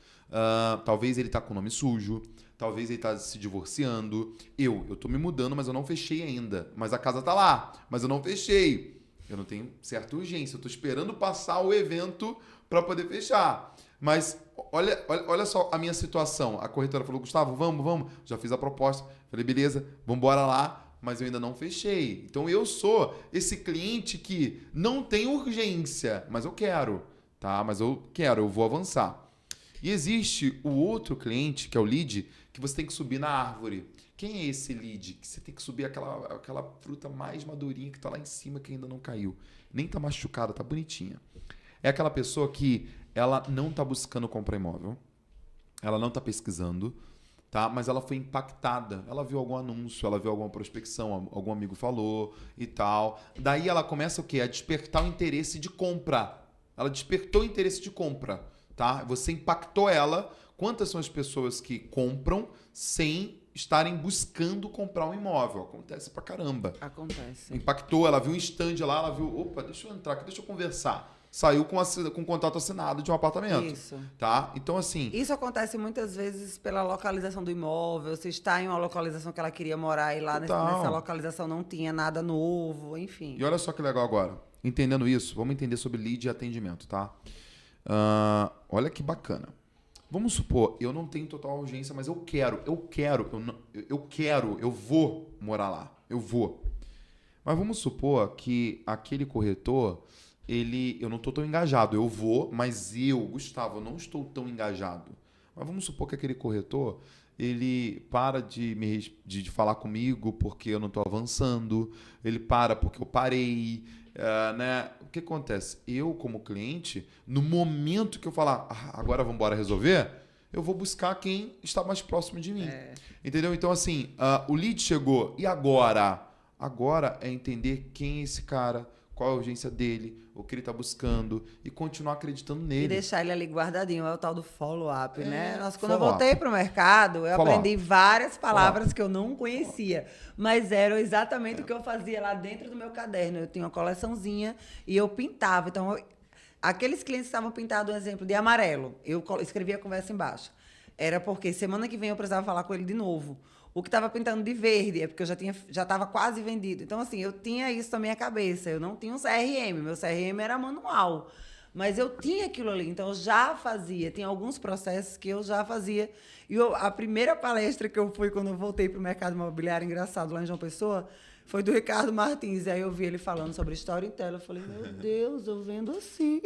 Talvez ele tá com o nome sujo, talvez ele tá se divorciando. Eu tô me mudando, mas eu não fechei ainda. Mas a casa tá lá, mas eu não fechei. Eu não tenho certa urgência, eu tô esperando passar o evento para poder fechar. Mas olha só a minha situação. A corretora falou, Gustavo, vamos. Já fiz a proposta. Falei, beleza, vamos embora lá. Mas eu ainda não fechei. Então eu sou esse cliente que não tem urgência, mas eu quero, tá? Mas eu quero, eu vou avançar. E existe o outro cliente, que é o lead, que você tem que subir na árvore. Quem é esse lead? Que você tem que subir aquela fruta mais madurinha que tá lá em cima, que ainda não caiu. Nem tá machucada, tá bonitinha. É aquela pessoa que ela não tá buscando comprar imóvel, ela não tá pesquisando, tá? Mas ela foi impactada. Ela viu algum anúncio, ela viu alguma prospecção, algum amigo falou e tal. Daí ela começa o quê? A despertar o interesse de compra. Ela despertou o interesse de compra, tá? Você impactou ela. Quantas são as pessoas que compram sem estarem buscando comprar um imóvel? Acontece pra caramba. Acontece. Impactou, ela viu um stand lá, ela viu, opa, deixa eu entrar aqui, deixa eu conversar. Saiu com um contrato assinado de um apartamento. Isso. Tá? Então, assim... Isso acontece muitas vezes pela localização do imóvel. Você está em uma localização que ela queria morar e lá nessa localização não tinha nada novo, enfim. E olha só que legal agora. Entendendo isso, vamos entender sobre lead e atendimento, tá? Olha que bacana. Vamos supor, eu não tenho total urgência, mas eu vou morar lá. Eu vou. Mas vamos supor que aquele corretor... eu não estou tão engajado, eu vou, mas Gustavo, eu não estou tão engajado. Mas vamos supor que aquele corretor, ele para de falar comigo porque eu não estou avançando, ele para porque eu parei, né? O que acontece? Eu, como cliente, no momento que eu falar, agora vamos embora resolver, eu vou buscar quem está mais próximo de mim. Entendeu? Então, assim, o lead chegou, e agora? Agora é entender quem é esse cara, qual é a urgência dele, o que ele está buscando e continuar acreditando nele. E deixar ele ali guardadinho, é o tal do follow-up, né? Quando eu voltei para o mercado, eu aprendi várias palavras que eu não conhecia, mas eram exatamente o que eu fazia lá dentro do meu caderno. Eu tinha uma coleçãozinha e eu pintava. Então, aqueles clientes que estavam pintados, um exemplo, de amarelo, eu escrevia a conversa embaixo. Era porque semana que vem eu precisava falar com ele de novo. O que estava pintando de verde é porque eu já estava quase vendido. Então, assim, eu tinha isso na minha cabeça. Eu não tinha um CRM. Meu CRM era manual. Mas eu tinha aquilo ali. Então, eu já fazia. Tem alguns processos que eu já fazia. E a primeira palestra que eu fui quando eu voltei para o mercado imobiliário, engraçado, lá em João Pessoa, foi do Ricardo Martins. E aí eu vi ele falando sobre storytelling. Eu falei, meu Deus, eu vendo assim.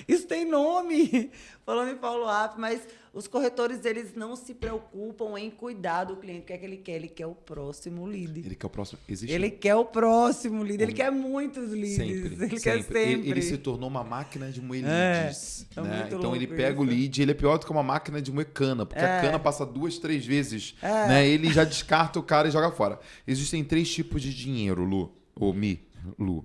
Isso tem nome. Falando em follow-up, mas... Os corretores, eles não se preocupam em cuidar do cliente. O que é que ele quer? Ele quer o próximo lead. Ele quer o próximo... Ele quer o próximo lead. Ele quer muitos leads. Ele quer sempre. Ele se tornou uma máquina de moer leads. Né? Então, ele pega isso. o lead, ele é pior do que uma máquina de moer cana. Porque a cana passa 2, 3 vezes. Né? Ele já descarta o cara e joga fora. Existem 3 tipos de dinheiro, Lu. Ou Mi. Lu.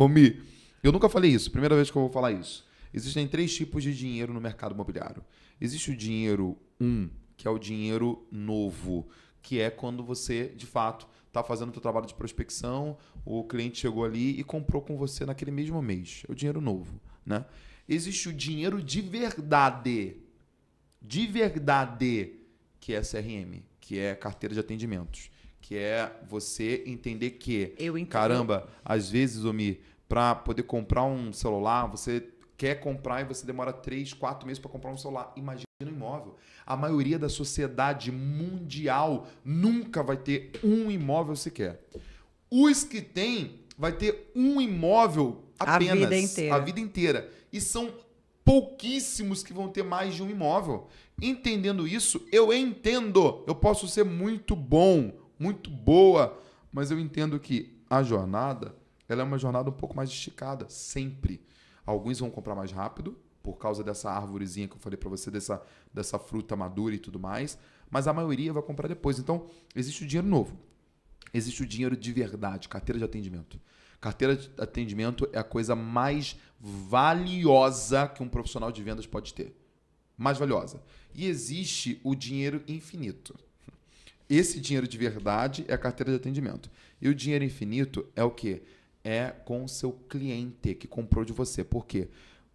Ou Mi. Eu nunca falei isso. Primeira vez que eu vou falar isso. Existem 3 tipos de dinheiro no mercado imobiliário. Existe o dinheiro 1, que é o dinheiro novo, que é quando você, de fato, está fazendo o seu trabalho de prospecção, o cliente chegou ali e comprou com você naquele mesmo mês. É o dinheiro novo. Né? Existe o dinheiro de verdade, que é CRM, que é carteira de atendimentos, que é você entender que, caramba, às vezes, Omi, para poder comprar um celular, você... quer comprar e você demora 3, 4 meses para comprar um celular. Imagina um imóvel. A maioria da sociedade mundial nunca vai ter um imóvel sequer. Os que tem, vai ter um imóvel apenas. A vida inteira. E são pouquíssimos que vão ter mais de um imóvel. Entendendo isso, eu entendo. Eu posso ser muito bom, muito boa, mas eu entendo que a jornada, ela é uma jornada um pouco mais esticada, sempre. Alguns vão comprar mais rápido, por causa dessa árvorezinha que eu falei para você, dessa fruta madura e tudo mais, mas a maioria vai comprar depois. Então, existe o dinheiro novo. Existe o dinheiro de verdade, carteira de atendimento. Carteira de atendimento é a coisa mais valiosa que um profissional de vendas pode ter. Mais valiosa. E existe o dinheiro infinito. Esse dinheiro de verdade é a carteira de atendimento. E o dinheiro infinito é o quê? É com o seu cliente que comprou de você. Por quê?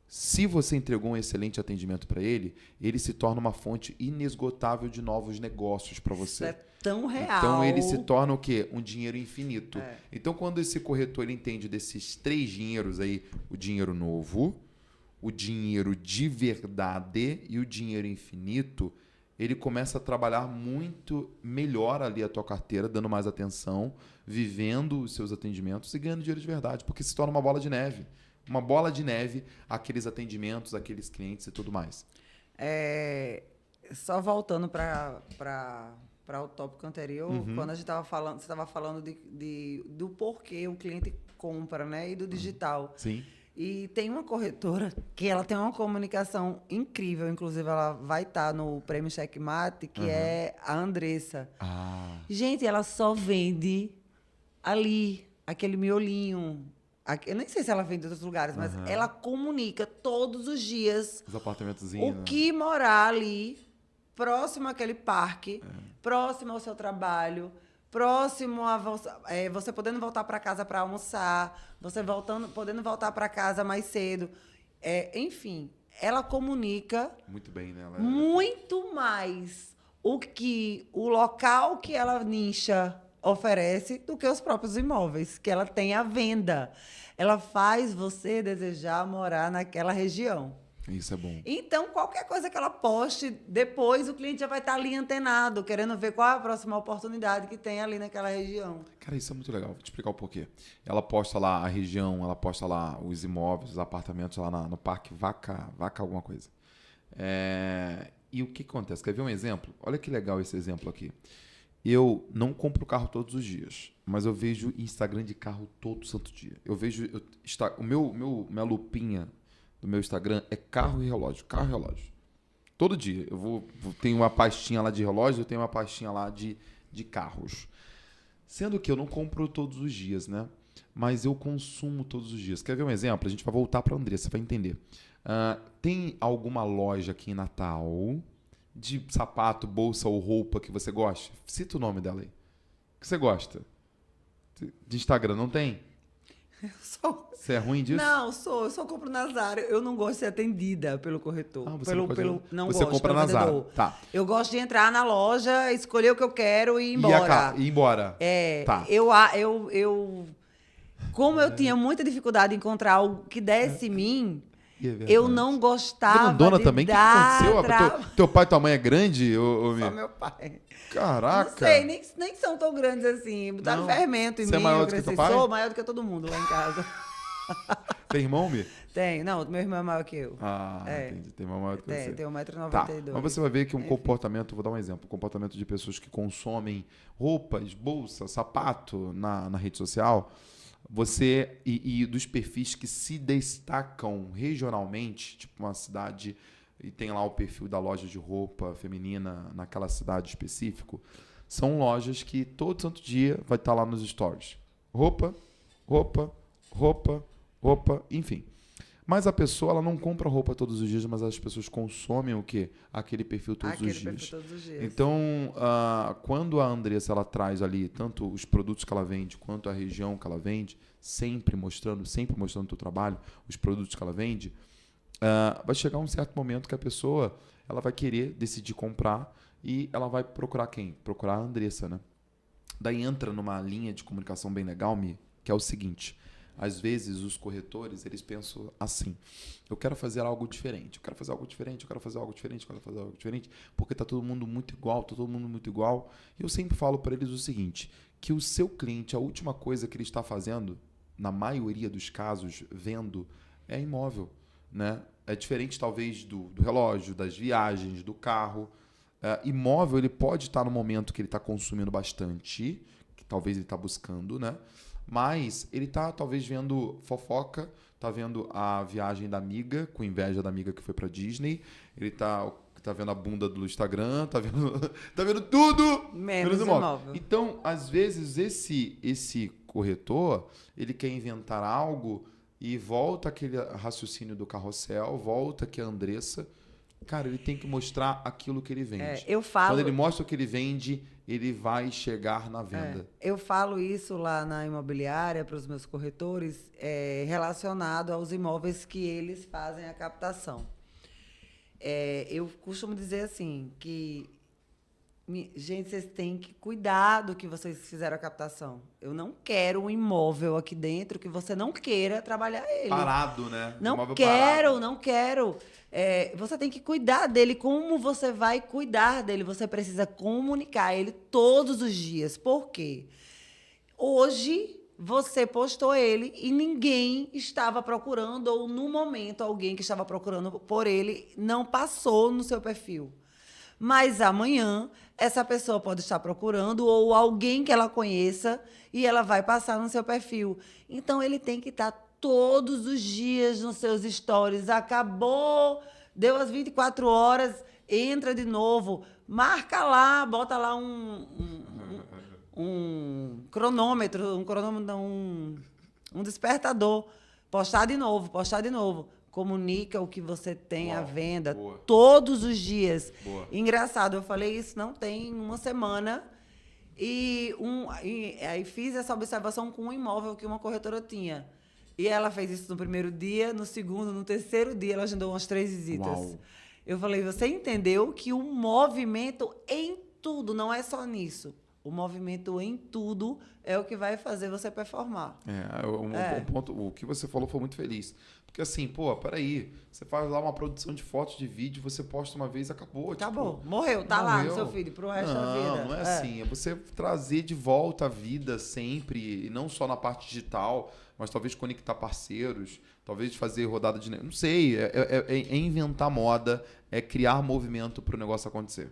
Se você entregou um excelente atendimento para ele, ele se torna uma fonte inesgotável de novos negócios para você. Isso é tão real. Então, ele se torna o quê? Um dinheiro infinito. Então, quando esse corretor ele entende desses 3 dinheiros aí, o dinheiro novo, o dinheiro de verdade e o dinheiro infinito, ele começa a trabalhar muito melhor ali a tua carteira, dando mais atenção, vivendo os seus atendimentos e ganhando dinheiro de verdade, porque se torna uma bola de neve. Uma bola de neve, aqueles atendimentos, aqueles clientes e tudo mais. Só voltando para o tópico anterior, quando a gente estava falando, você estava falando do porquê o cliente compra, né? E do digital. Sim. E tem uma corretora que ela tem uma comunicação incrível, inclusive ela vai estar no Prêmio Checkmate, que é a Andressa. Gente, ela só vende ali, aquele miolinho. Eu nem sei se ela vende em outros lugares, mas ela comunica todos os dias Os apartamentos. o que morar ali, próximo àquele parque, próximo ao seu trabalho, próximo a você podendo voltar para casa para almoçar, você podendo voltar para casa mais cedo. Enfim, ela comunica muito bem, né? muito mais o local que ela nicha oferece do que os próprios imóveis que ela tem à venda. Ela faz você desejar morar naquela região. Isso é bom. Então, qualquer coisa que ela poste, depois o cliente já vai estar ali antenado, querendo ver qual é a próxima oportunidade que tem ali naquela região. Cara, isso é muito legal. Vou te explicar o porquê. Ela posta lá a região, ela posta lá os imóveis, os apartamentos lá no Parque Vaca alguma coisa. E o que acontece? Quer ver um exemplo? Olha que legal esse exemplo aqui. Eu não compro carro todos os dias, mas eu vejo Instagram de carro todo santo dia. Eu vejo... minha lupinha do meu Instagram é carro e relógio. Carro e relógio. Todo dia. Tenho uma pastinha lá de relógio, eu tenho uma pastinha lá de carros. Sendo que eu não compro todos os dias, né? Mas eu consumo todos os dias. Quer ver um exemplo? A gente vai voltar para a Andressa, você vai entender. Tem alguma loja aqui em Natal de sapato, bolsa ou roupa que você gosta? Cita o nome dela aí. Que você gosta? De Instagram, não tem? Você é ruim disso? Não, eu só compro na Zara. Eu não gosto de ser atendida pelo corretor. Você compra na Zara. Tá. Eu gosto de entrar na loja, escolher o que eu quero e ir embora. Ir embora. Tá. Como eu tinha muita dificuldade em encontrar algo que desse em mim, eu não gostava Grandona de também? O que aconteceu? Teu pai e tua mãe é grande? Só meu pai. Caraca. Não sei, nem são tão grandes assim. Botaram fermento em mim. Você é maior do que teu pai? Sou maior do que todo mundo lá em casa. Tem irmão, Mi? Tem. Não, meu irmão é maior que eu. Entendi. Tem irmão maior do que você. Tem 1,92 m. Tá. Mas você vai ver que comportamento, vou dar um exemplo, comportamento de pessoas que consomem roupas, bolsa, sapato na rede social, e dos perfis que se destacam regionalmente, tipo uma cidade e tem lá o perfil da loja de roupa feminina naquela cidade específica, são lojas que todo santo dia vai estar lá nos stories. Roupa, enfim. Mas a pessoa ela não compra roupa todos os dias, mas as pessoas consomem o quê? Aquele perfil todos os dias. Então, quando a Andressa ela traz ali tanto os produtos que ela vende quanto a região que ela vende, sempre mostrando o teu trabalho, os produtos que ela vende, vai chegar um certo momento que a pessoa ela vai querer decidir comprar e ela vai procurar quem? Procurar a Andressa, né? Daí entra numa linha de comunicação bem legal, Mi, que é o seguinte: às vezes os corretores eles pensam assim: eu quero fazer algo diferente, porque tá todo mundo muito igual, E eu sempre falo para eles o seguinte: que o seu cliente, a última coisa que ele está fazendo, na maioria dos casos, vendo, é imóvel, né? É diferente talvez do relógio, das viagens, do carro. Imóvel ele pode estar no momento que ele está consumindo bastante, que talvez ele está buscando, né? Mas ele está talvez vendo fofoca, está vendo a viagem da amiga, com inveja da amiga que foi para Disney, ele está vendo a bunda do Instagram, tá vendo tudo menos imóvel. Então, às vezes esse corretor, ele quer inventar algo e volta aquele raciocínio do carrossel, volta que a Andressa, cara, ele tem que mostrar aquilo que ele vende. Quando ele mostra o que ele vende, ele vai chegar na venda. Eu falo isso lá na imobiliária para os meus corretores, relacionado aos imóveis que eles fazem a captação. Eu costumo dizer assim, que Gente, vocês têm que cuidar do que vocês fizeram a captação. Eu não quero um imóvel aqui dentro que você não queira trabalhar ele. Parado, né? Não Imóvel quero, parado. não quero. Você tem que cuidar dele. Como você vai cuidar dele? Você precisa comunicar ele todos os dias. Por quê? Hoje você postou ele e ninguém estava procurando, ou no momento alguém que estava procurando por ele não passou no seu perfil. Mas amanhã essa pessoa pode estar procurando, ou alguém que ela conheça, e ela vai passar no seu perfil. Então ele tem que estar todos os dias nos seus stories. Acabou, deu as 24 horas, entra de novo, marca lá, bota lá um cronômetro, um despertador. Postar de novo, postar de novo. Comunica o que você tem à venda todos os dias. Boa. Engraçado, eu falei isso não tem uma semana e aí fiz essa observação com um imóvel que uma corretora tinha. E ela fez isso no primeiro dia, no segundo, no terceiro dia, ela agendou umas 3 visitas. Uau. Eu falei, você entendeu que o movimento em tudo, não é só nisso. O movimento em tudo é o que vai fazer você performar. Um ponto, o que você falou foi muito feliz. Porque assim, peraí, você faz lá uma produção de fotos, de vídeo, você posta uma vez, acabou. Acabou. Tipo, morreu, tá lá no seu feed pro resto da vida. Não é assim. É você trazer de volta a vida sempre, e não só na parte digital, mas talvez conectar parceiros, talvez fazer rodada de... Não sei, é inventar moda, é criar movimento para o negócio acontecer.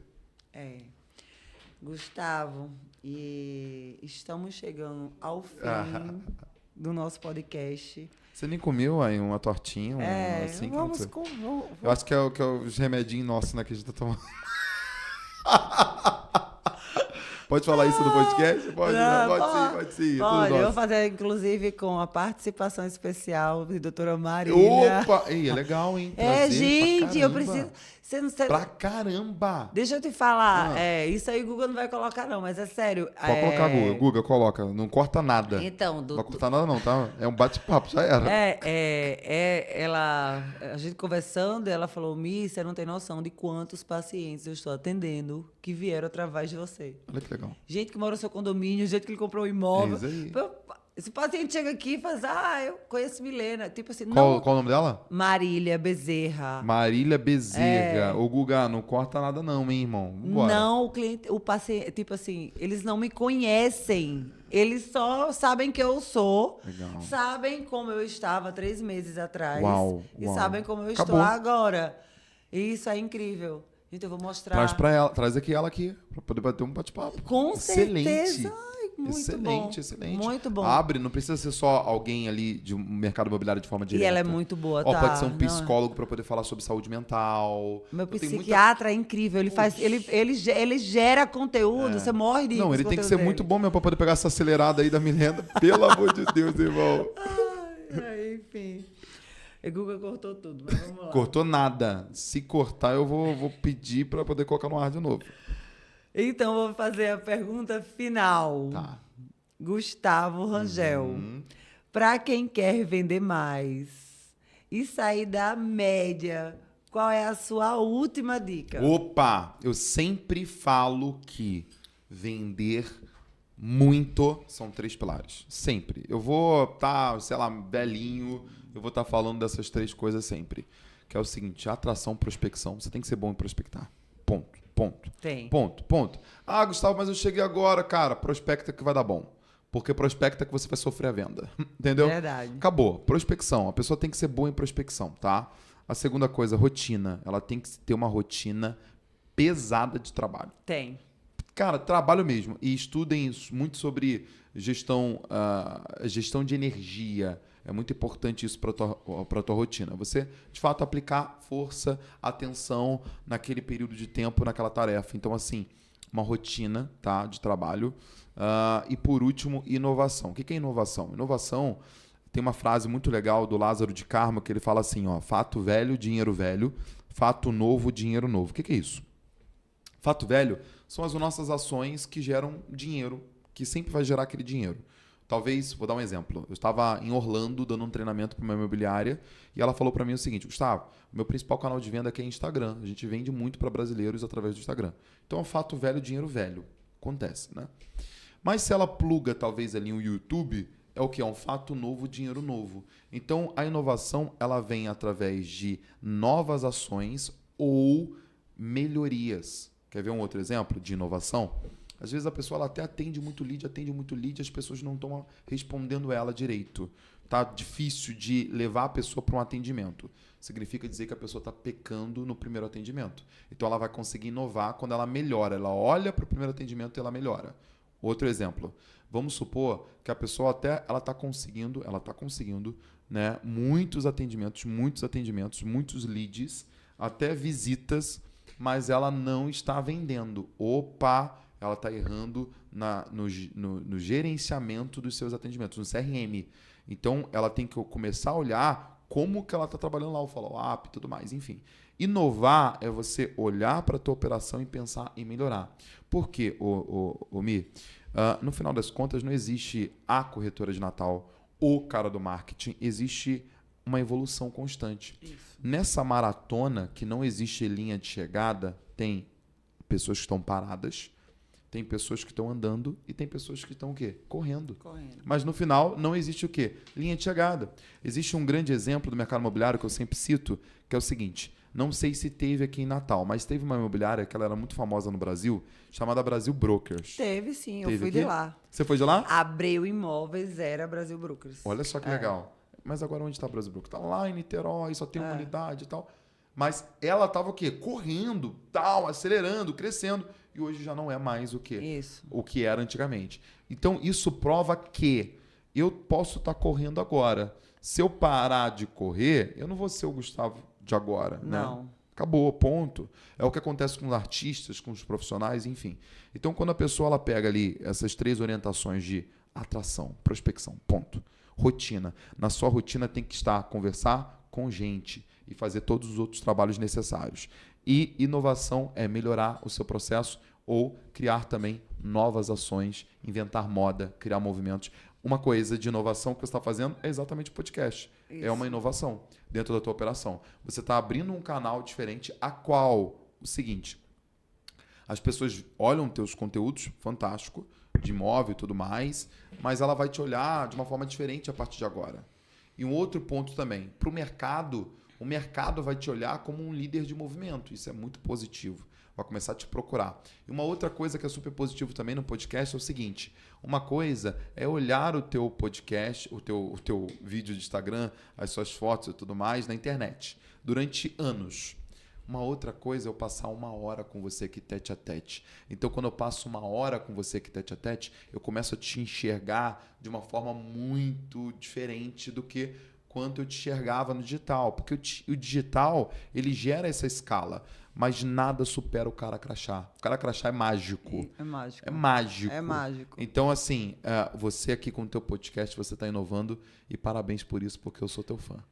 Gustavo, e estamos chegando ao fim do nosso podcast. Você nem comeu aí uma tortinha? Assim, vamos. Eu acho que é os remedinhos nossos, né, que a gente tá tomando. Pode falar isso no podcast? Pode, pode sim. Pode, eu vou fazer, inclusive, com a participação especial da doutora Marília. Opa! Ei, é legal, hein? Gente, eu preciso... Pra caramba! Deixa eu te falar, isso aí o Google não vai colocar não, mas é sério. Pode colocar Google. Google, coloca. Não corta nada. Então, não vai cortar nada não, tá? É um bate-papo, já era. A gente conversando, ela falou, Mi, você não tem noção de quantos pacientes eu estou atendendo que vieram através de você. Olha que legal. Gente que mora no seu condomínio, gente que ele comprou um imóvel. Isso aí. Esse paciente chega aqui e faz, eu conheço Milena. Tipo assim, qual o nome dela? Marília Bezerra. Marília Bezerra. Ô, Guga, não corta nada não, hein, irmão? Vambora. Não, o paciente, tipo assim, eles não me conhecem. Eles só sabem que eu sou. Legal. Sabem como eu estava 3 meses atrás. Uau. Sabem como eu estou agora. E isso é incrível. Gente, eu vou mostrar. Traz ela aqui, pra poder bater um bate-papo. Com certeza. Muito excelente. Muito bom. Abre, não precisa ser só alguém ali de um mercado imobiliário de forma direta. E ela é muito boa, tá? Pode ser um psicólogo para poder falar sobre saúde mental. Meu psiquiatra é incrível. Ele faz, ele gera conteúdo, você morre de Não, ele tem que ser muito bom mesmo para poder pegar essa acelerada aí da Milena. Pelo amor de Deus, irmão. Enfim. O Google cortou tudo, mas vamos lá. Cortou nada. Se cortar, eu vou pedir para poder colocar no ar de novo. Então, vou fazer a pergunta final. Tá. Gustavo Rangel. Para quem quer vender mais e sair da média, qual é a sua última dica? Opa! Eu sempre falo que vender muito são 3 pilares. Sempre. Eu vou estar, velhinho, eu vou estar falando dessas 3 coisas sempre. Que é o seguinte, atração, prospecção. Você tem que ser bom em prospectar. Ponto. Ponto. Ah, Gustavo, mas eu cheguei agora. Cara, prospecta que vai dar bom. Porque prospecta que você vai sofrer a venda. Entendeu? Verdade. Acabou. Prospecção. A pessoa tem que ser boa em prospecção, tá? A segunda coisa, rotina. Ela tem que ter uma rotina pesada de trabalho. Tem. Cara, trabalho mesmo. E estudem muito sobre gestão de energia. É muito importante isso para a tua rotina. Você, de fato, aplicar força, atenção naquele período de tempo, naquela tarefa. Então, assim, uma rotina, tá, de trabalho. E, por último, inovação. O que é inovação? Inovação, tem uma frase muito legal do Lázaro de Carmo que ele fala assim, fato velho, dinheiro velho. Fato novo, dinheiro novo. O que é isso? Fato velho são as nossas ações que geram dinheiro, que sempre vai gerar aquele dinheiro. Talvez, vou dar um exemplo. Eu estava em Orlando dando um treinamento para uma imobiliária e ela falou para mim o seguinte: Gustavo, o meu principal canal de venda aqui é Instagram. A gente vende muito para brasileiros através do Instagram. Então é um fato velho, dinheiro velho. Acontece, né? Mas se ela pluga talvez ali o YouTube, é o que? É um fato novo, dinheiro novo. Então a inovação ela vem através de novas ações ou melhorias. Quer ver um outro exemplo de inovação? Às vezes a pessoa ela até atende muito lead, as pessoas não estão respondendo ela direito. Tá difícil de levar a pessoa para um atendimento. Significa dizer que a pessoa está pecando no primeiro atendimento. Então ela vai conseguir inovar quando ela melhora. Ela olha para o primeiro atendimento e ela melhora. Outro exemplo. Vamos supor que a pessoa até ela está conseguindo, né, muitos atendimentos, muitos leads, até visitas, mas ela não está vendendo. Opa! Ela está errando no gerenciamento dos seus atendimentos, no CRM. Então, ela tem que começar a olhar como que ela está trabalhando lá, o follow-up e tudo mais, enfim. Inovar é você olhar para a tua operação e pensar em melhorar. Por quê, Mi? No final das contas, não existe a corretora de Natal, o cara do marketing. Existe uma evolução constante. Isso. Nessa maratona, que não existe linha de chegada, tem pessoas que estão paradas, tem pessoas que estão andando e tem pessoas que estão o quê? Correndo. Mas no final não existe o quê? Linha de chegada. Existe um grande exemplo do mercado imobiliário que eu sempre cito, que é o seguinte: não sei se teve aqui em Natal, mas teve uma imobiliária que ela era muito famosa no Brasil, chamada Brasil Brokers. Teve sim, eu fui de lá. Você foi de lá? Abreu Imóveis era Brasil Brokers. Olha só que legal. Mas agora onde está Brasil Brokers? Está lá em Niterói, só tem uma unidade e tal. Mas ela estava o quê? Correndo, tal, acelerando, crescendo. E hoje já não é mais o quê? Isso. O que era antigamente. Então, isso prova que eu posso estar correndo agora. Se eu parar de correr, eu não vou ser o Gustavo de agora. Não. Né? Acabou, ponto. É o que acontece com os artistas, com os profissionais, enfim. Então, quando a pessoa ela pega ali essas 3 orientações de atração, prospecção, ponto. Rotina. Na sua rotina tem que estar conversar com gente e fazer todos os outros trabalhos necessários. E inovação é melhorar o seu processo ou criar também novas ações, inventar moda, criar movimentos. Uma coisa de inovação que você está fazendo é exatamente o podcast. Isso. É uma inovação dentro da tua operação. Você está abrindo um canal diferente a qual, o seguinte, as pessoas olham teus conteúdos, fantástico, de imóvel e tudo mais, mas ela vai te olhar de uma forma diferente a partir de agora. E um outro ponto também, para o mercado vai te olhar como um líder de movimento. Isso é muito positivo. Vai começar a te procurar. E uma outra coisa que é super positivo também no podcast é o seguinte: uma coisa é olhar o teu podcast, o teu vídeo de Instagram, as suas fotos e tudo mais na internet durante anos. Uma outra coisa é eu passar 1 hora com você aqui tete a tete. Então, quando eu passo 1 hora com você aqui tete a tete, eu começo a te enxergar de uma forma muito diferente do que quanto eu te enxergava no digital. Porque o digital, ele gera essa escala, mas nada supera o cara crachá. O cara crachá é mágico. É mágico. É mágico. É mágico. Então, assim, você aqui com o teu podcast, você está inovando e parabéns por isso, porque eu sou teu fã.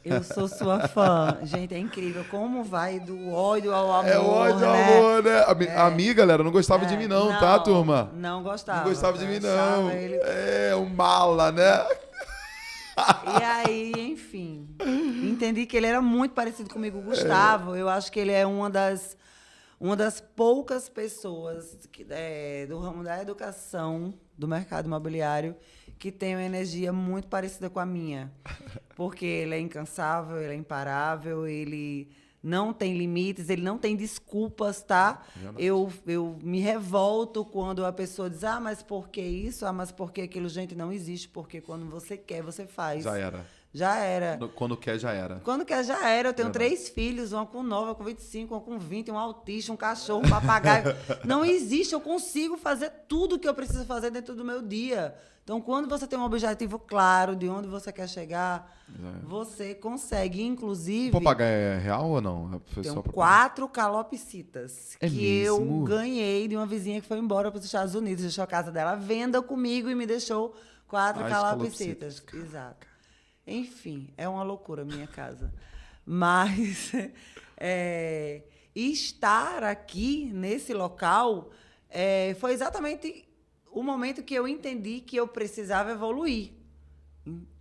Eu sou sua fã. Gente, é incrível como vai do ódio ao amor. É ódio ao amor, né? A minha, galera, não gostava de mim não, tá, turma? Não gostava. Não gostava de mim não. É um mala, né? E aí, enfim, entendi que ele era muito parecido comigo, o Gustavo. Eu acho que ele é uma das poucas pessoas do ramo da educação, do mercado imobiliário, que tem uma energia muito parecida com a minha. Porque ele é incansável, ele é imparável, ele não tem limites, ele não tem desculpas, tá? Eu me revolto quando a pessoa diz, mas por que isso? Mas por que aquilo? Gente, não existe, porque quando você quer, você faz. Já era. Quando quer, já era. Quando quer, já era. Eu tenho 3 filhos, uma com 9, uma com 25, uma com 20, um autista, um cachorro, um papagaio. Não existe, eu consigo fazer tudo o que eu preciso fazer dentro do meu dia. Então, quando você tem um objetivo claro de onde você quer chegar, você consegue, inclusive... O papagaio é real ou não? Tenho 4 calopsitas que mesmo? eu ganhei de uma vizinha que foi embora para os Estados Unidos, deixou a casa dela à venda comigo e me deixou 4 calopsitas. Exato. Enfim, é uma loucura a minha casa. Mas estar aqui nesse local foi exatamente o momento que eu entendi que eu precisava evoluir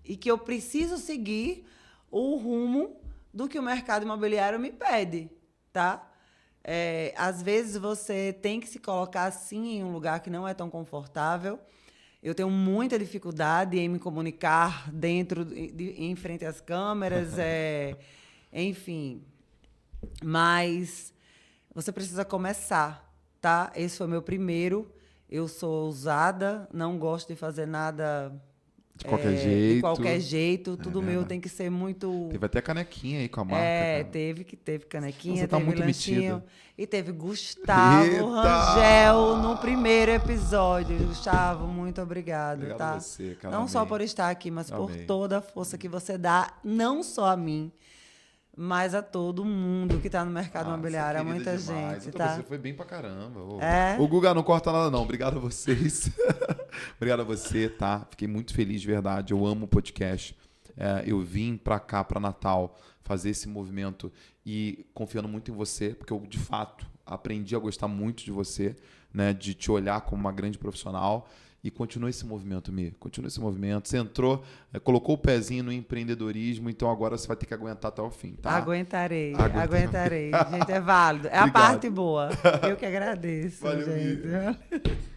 e que eu preciso seguir o rumo do que o mercado imobiliário me pede, tá? Às vezes você tem que se colocar assim em um lugar que não é tão confortável. Eu tenho muita dificuldade em me comunicar em frente às câmeras, enfim. Mas você precisa começar, tá? Esse foi o meu primeiro. Eu sou ousada, não gosto de fazer nada de qualquer jeito. De qualquer jeito. Tudo meu tem que ser muito... Teve até canequinha aí com a marca. Teve canequinha, você tá teve muito lanchinho. metida. E teve Gustavo Rangel no primeiro episódio. Gustavo, muito obrigado, tá? A você, cara, não só por estar aqui, mas por toda a força que você dá, não só a mim, mas a todo mundo que tá no mercado imobiliário, a muita gente, tá? Você foi bem pra caramba. O Guga não corta nada, não. Obrigado a vocês. Obrigado a você, tá? Fiquei muito feliz, de verdade. Eu amo o podcast. Eu vim pra cá, pra Natal, fazer esse movimento e confiando muito em você, porque eu, de fato, aprendi a gostar muito de você, né? De te olhar como uma grande profissional. E continua esse movimento, Mi. Continua esse movimento. Você entrou, colocou o pezinho no empreendedorismo, então agora você vai ter que aguentar até o fim, tá? Aguentarei. Gente, é válido. É a parte boa. Eu que agradeço, Valeu, gente. Mi.